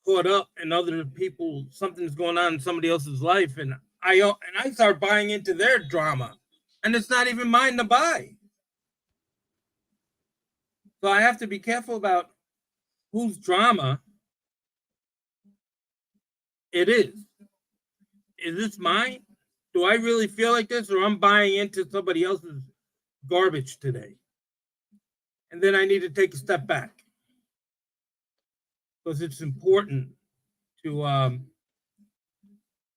caught up in other people. Something's going on in somebody else's life, and I start buying into their drama, and it's not even mine to buy. So I have to be careful about whose drama it is. Is this mine? Do I really feel like this, or I'm buying into somebody else's garbage today? And then I need to take a step back, because it's important to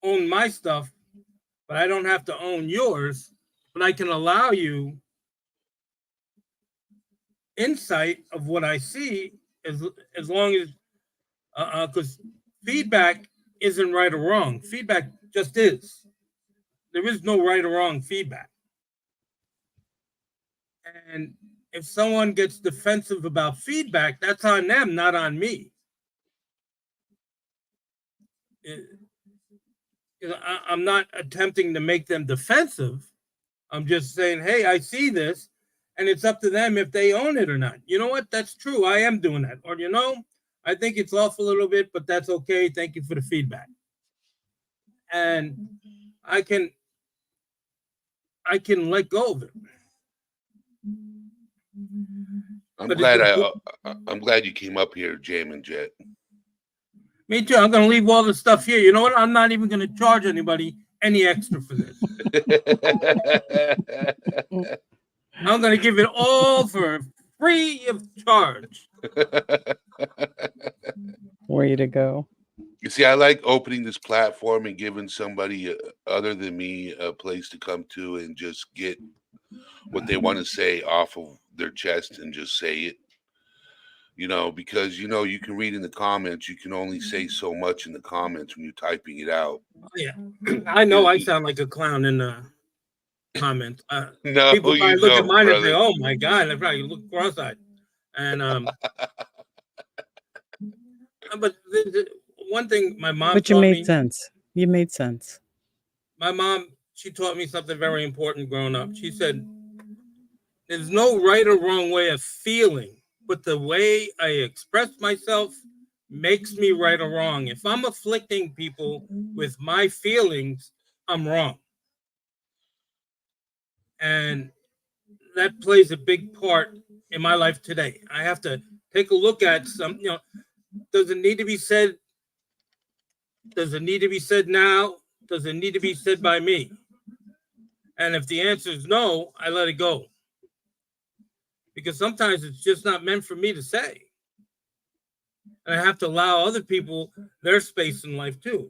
own my stuff, but I don't have to own yours. But I can allow you insight of what I see, as long as because feedback isn't right or wrong. Feedback just is. There is no right or wrong feedback. And if someone gets defensive about feedback, that's on them, not on me. I'm not attempting to make them defensive. I'm just saying, hey, I see this, and it's up to them if they own it or not. You know what? That's true. I am doing that. Or, I think it's off a little bit, but that's okay. Thank you for the feedback. And I can let go of it. I'm But glad I'm glad you came up here, Jamin Jet. Me too. I'm going to leave all the stuff here. You know what? I'm not even going to charge anybody any extra for this. I'm going to give it all for free of charge. Way to go. You see, I like opening this platform and giving somebody other than me a place to come to and just get what they want to say off of their chest and just say it. Because you can read in the comments, you can only say so much in the comments when you're typing it out. Yeah, I know I sound like a clown in the comments. No, people probably you look at don't, mine and brother. say, "Oh my God!" They probably look cross-eyed. And but one thing my mom But you taught made me. sense. You made sense. My mom, she taught me something very important growing up. She said, "There's no right or wrong way of feeling, but the way I express myself makes me right or wrong. If I'm afflicting people with my feelings, I'm wrong." And that plays a big part in my life today. I have to take a look at some, does it need to be said? Does it need to be said now? Does it need to be said by me? And if the answer is no, I let it go. Because sometimes it's just not meant for me to say. And I have to allow other people their space in life too.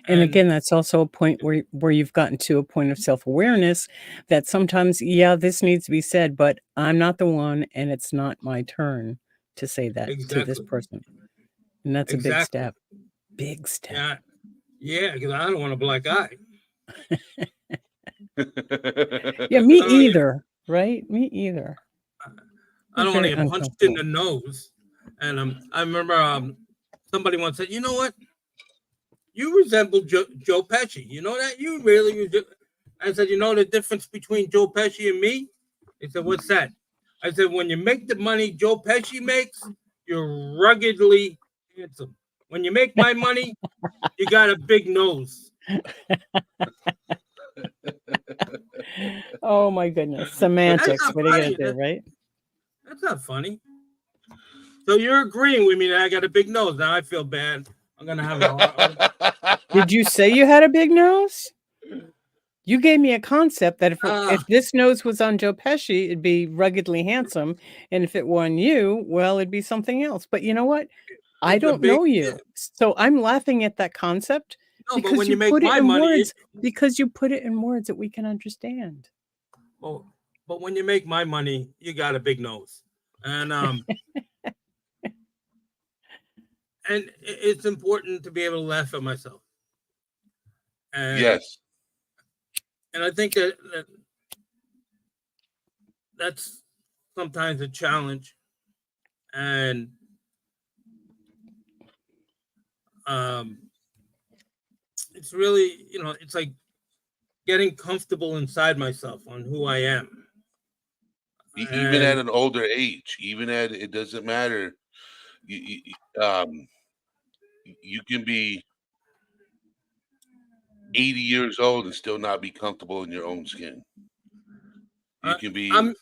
And again, that's also a point where you've gotten to a point of self-awareness that sometimes, yeah, this needs to be said, but I'm not the one, and it's not my turn to say that to this Exactly. person. And that's a big Exactly. step. Big step. Yeah, because I don't want a black eye. Yeah, me either, right? Me either. I don't want to Very get punched in the uncomfortable. nose. And I remember somebody once said, "You know what? You resemble Joe Pesci. You know that? You really." I said, "You know the difference between Joe Pesci and me?" He said, "What's that?" I said, "When you make the money Joe Pesci makes, you're ruggedly handsome. When you make my money, you got a big nose." Oh my goodness. Semantics. not What are you funny. gonna do, right? That's not funny. So you're agreeing with me that I got a big nose. Now I feel bad. I'm gonna have a Did you say you had a big nose? You gave me a concept that if this nose was on Joe Pesci, it'd be ruggedly handsome, and if it were on you, well, it'd be something else. But you know what? I don't know you, so I'm laughing at that concept No, but because when you you make put it my in money, words. Because you put it in words that we can understand. Oh, but when you make my money, you got a big nose, and and it's important to be able to laugh at myself. And Yes. And I think that's sometimes a challenge. And it's really, it's like getting comfortable inside myself on who I am. Even at And an older age, even at it doesn't matter. You can be 80 years old and still not be comfortable in your own skin. You I, can be I'm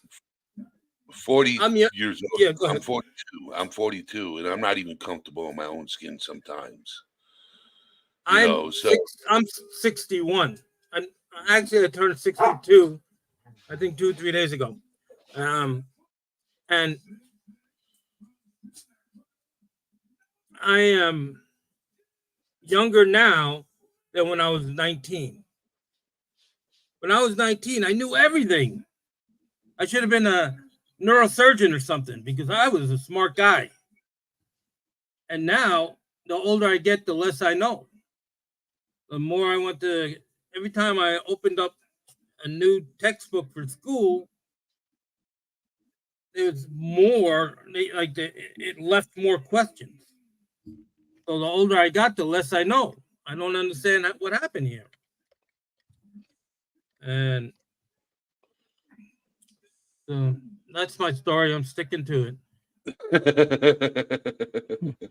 40 I'm yeah, years old. yeah, go I'm ahead. 42. I'm 42, and I'm not even comfortable in my own skin sometimes. I'm So I'm 61. And actually I turned 62, I think 2-3 days ago. And I am younger now than when I was 19. When I was 19, I knew everything. I should have been a neurosurgeon or something because I was a smart guy. And now, the older I get, the less I know. The more I want to, every time I opened up a new textbook for school, there's more, it left more questions. So the older I got, the less I know. I don't understand what happened here. And so that's my story. I'm sticking to it.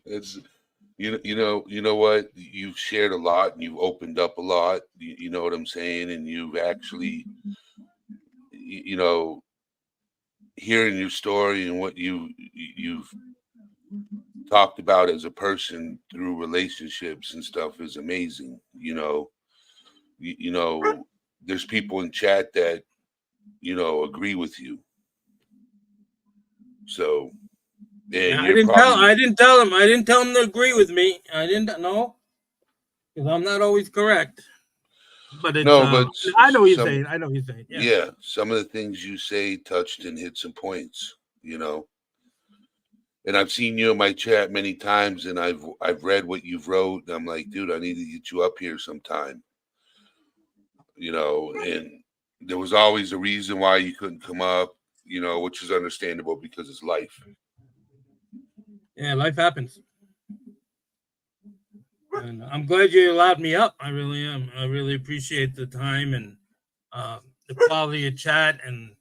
it's you know what, you've shared a lot and you've opened up a lot. You know what I'm saying, and you've actually, you know, hearing your story and what you've talked about as a person through relationships and stuff is amazing. You know, there's people in chat that agree with you. So, and I you're didn't tell. probably I didn't tell him. I didn't tell him to agree with me. I didn't know because I'm not always correct. But it's. no, but I know what you're some saying. I know what you're saying. Yeah. yeah, some of the things you say touched and hit some points. And I've seen you in my chat many times, and I've read what you've wrote, and I'm like, dude, I need to get you up here sometime. And there was always a reason why you couldn't come up, which is understandable because it's life. Yeah, life happens. And I'm glad you allowed me up. I really am. I really appreciate the time and the quality of chat and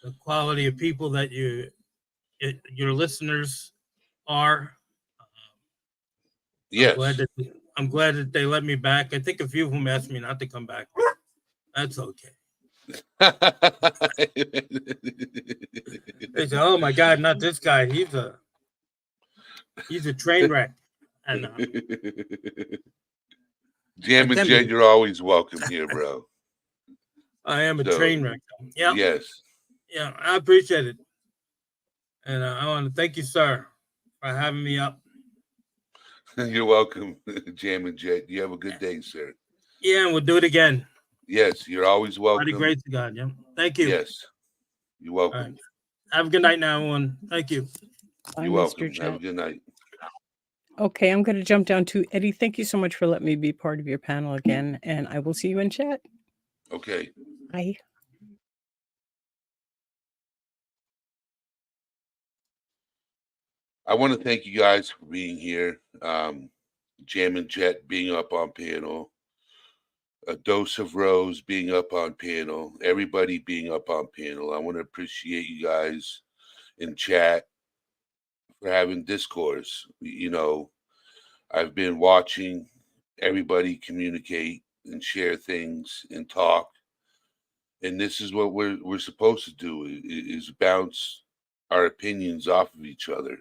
the quality of people that your listeners are. Yes. I'm glad that they let me back. I think a few of them asked me not to come back. That's okay. They say, "Oh my God, not this guy. He's a train wreck." And Jam and Jed, you're always welcome here, bro. I am a train wreck. Yeah. Yes. Yeah, I appreciate it. And I want to thank you, sir, for having me up. You're welcome, Jam and Jed. You have a good day, sir. Yeah, and we'll do it again. Yes, you're always welcome. By the grace of God, yeah. Thank you. Yes, you're welcome. Right. Have a good night now, everyone. Thank you. You're welcome. Have a good night. Okay, I'm going to jump down to Eddie. Thank you so much for letting me be part of your panel again, and I will see you in chat. Okay. Bye. I want to thank you guys for being here. Jam and Jet being up on panel. A Dose of Rose being up on panel. Everybody being up on panel. I want to appreciate you guys in chat for having discourse. I've been watching everybody communicate and share things and talk. And this is what we're supposed to do is bounce our opinions off of each other.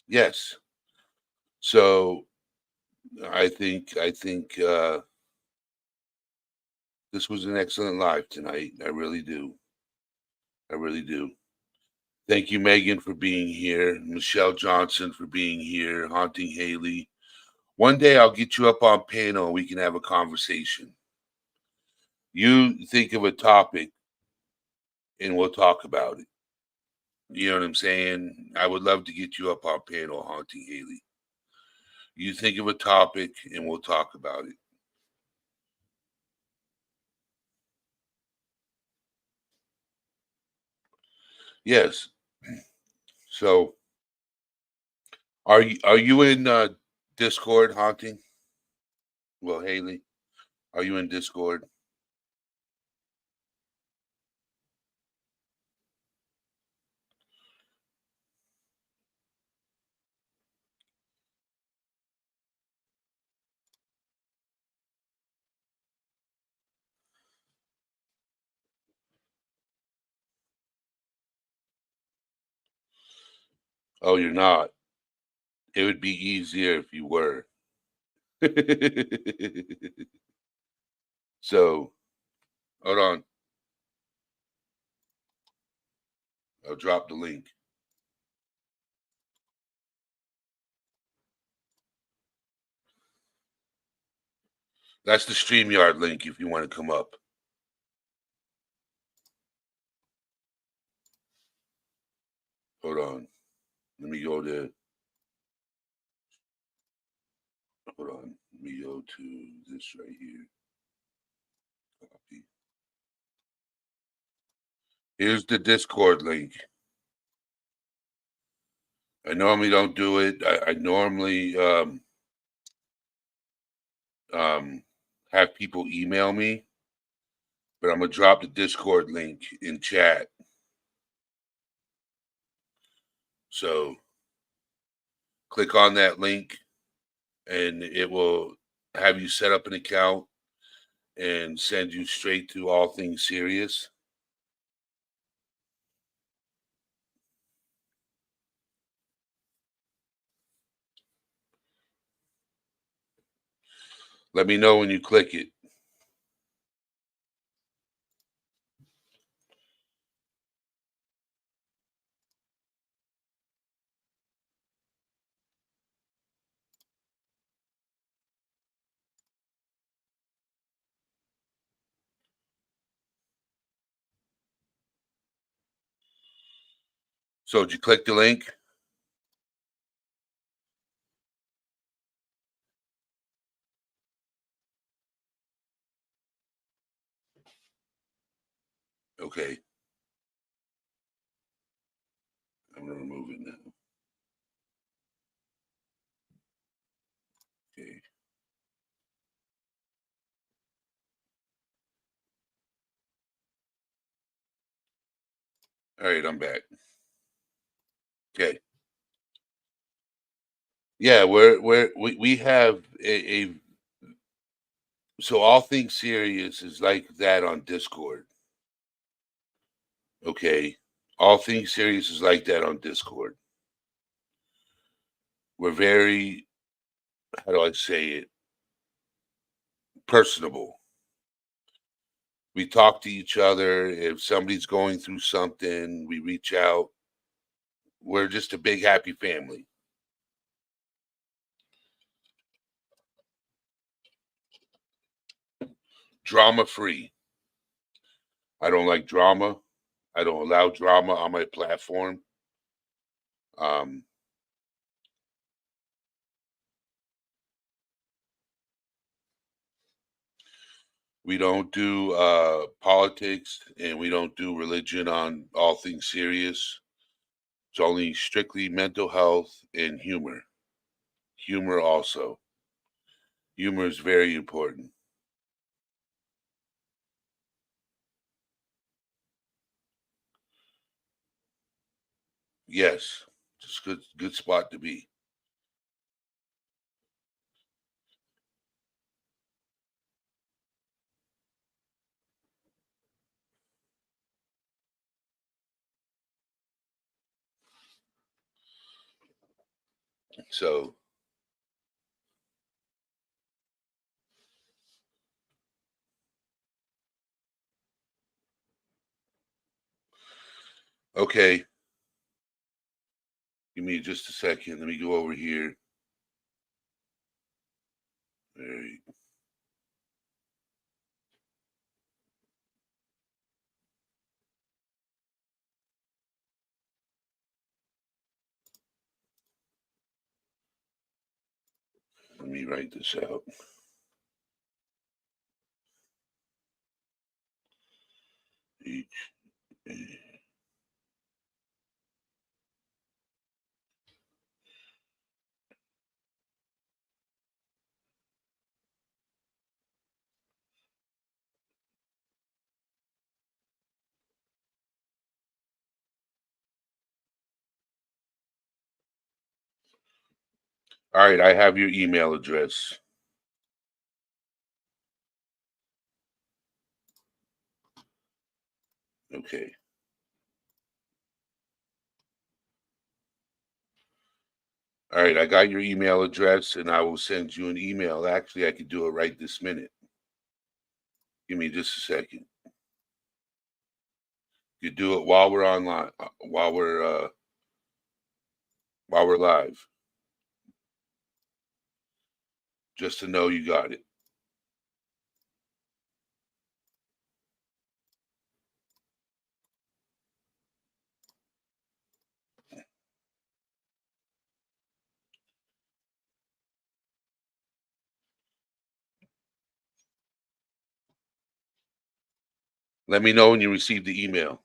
Yes. So I think this was an excellent live tonight. I really do. I really do. Thank you, Megan, for being here. Michelle Johnson for being here. Haunting Haley. One day I'll get you up on panel and we can have a conversation. You think of a topic and we'll talk about it. You know what I'm saying? I would love to get you up on panel, Haunting Haley. You think of a topic and we'll talk about it. Yes. So are you in Discord, Haunting? Well, Haley, are you in Discord? Oh, you're not. It would be easier if you were. So, hold on. I'll drop the link. That's the StreamYard link if you want to come up. Hold on. Let me go to. Hold on. Let me go to this right here. Copy. Here's the Discord link. I normally don't do it. I normally have people email me, but I'm gonna drop the Discord link in chat. So click on that link and it will have you set up an account and send you straight to All Things Serious. Let me know when you click it. So did you click the link? Okay. I'm gonna remove it now. Okay. All right, I'm back. Okay. Yeah, we have a so All Things Serious is like that on Discord. Okay. All Things Serious is like that on Discord. We're very, how do I say it, personable. We talk to each other. If somebody's going through something, we reach out. We're just a big happy family. Drama free. I don't like drama. I don't allow drama on my platform. Um, we don't do politics and we don't do religion on All Things Serious. It's only strictly mental health and humor. Humor also. Humor is very important. Yes, it's a good spot to be. So okay, give me just a second. Let me go over here. All right. Let me write this out. H A All right, I have your email address. Okay. All right, I got your email address and I will send you an email. Actually, I could do it right this minute. Give me just a second. You do it while we're online, while we're live. Just to know you got it. Let me know when you receive the email.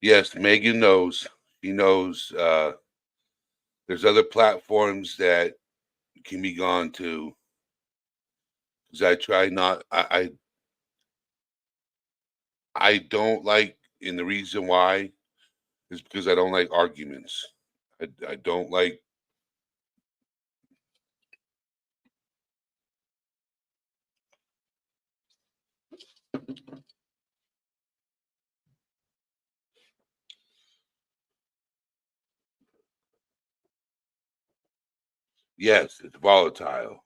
Yes, Megan knows. She knows there's other platforms that can be gone to. Because I try not I don't like, and the reason why is because I don't like arguments. I don't like. Yes, it's volatile.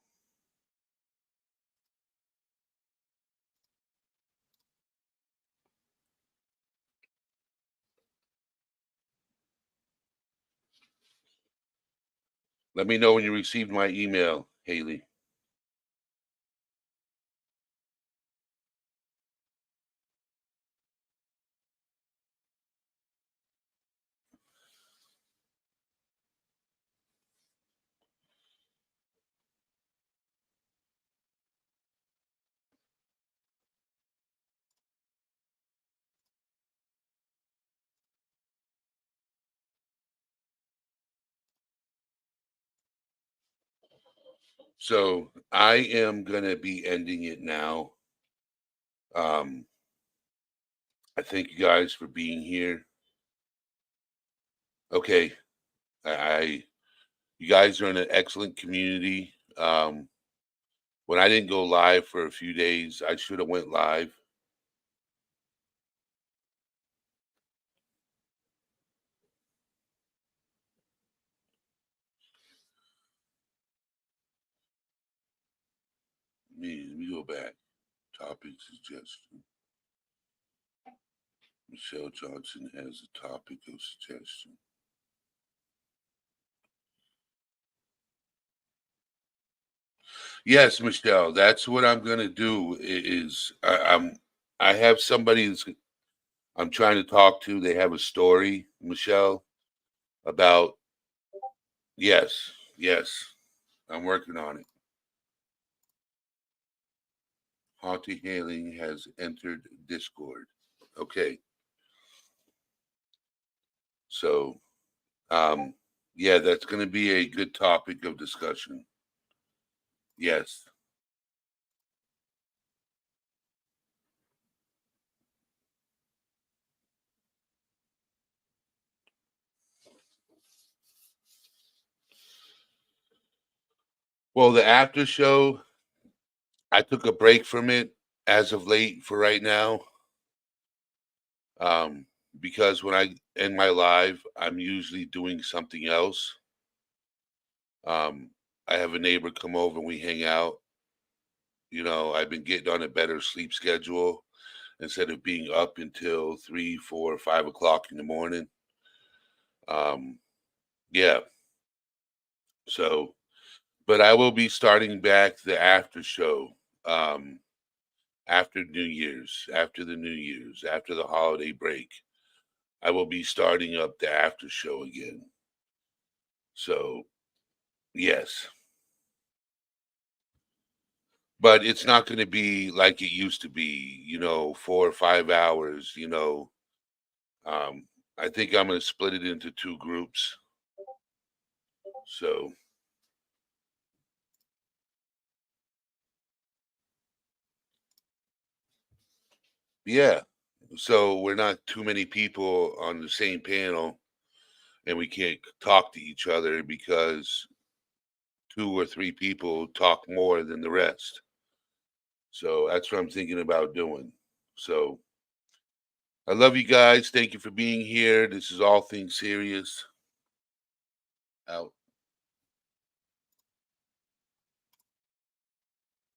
Let me know when you received my email, Haley. So I am gonna be ending it now. Um, I thank you guys for being here. Okay, I you guys are in an excellent community. When I didn't go live for a few days, I should have went live. Let me go back. Topic suggestion. Michelle Johnson has a topic of suggestion. Yes, Michelle, that's what I'm gonna do. I have somebody that's I'm trying to talk to. They have a story, Michelle, about yes, yes. I'm working on it. Haunted Hailing has entered Discord. Okay, so yeah, that's gonna be a good topic of discussion. Yes. Well, the after show, I took a break from it as of late for right now. Um, because when I end my live, I'm usually doing something else. Um, I have a neighbor come over and we hang out. You know, I've been getting on a better sleep schedule instead of being up until 3, 4, 5 o'clock in the morning. Um, yeah. So, but I will be starting back the after show. Um, after New Year's, after the New Year's, after the holiday break. I will be starting up the after show again. So Yes. But it's not going to be like it used to be, 4 or 5 hours, I think I'm going to split it into 2 groups. So, yeah. So we're not too many people on the same panel and we can't talk to each other because 2 or 3 people talk more than the rest. So that's what I'm thinking about doing. So I love you guys. Thank you for being here. This is All Things Serious. Out.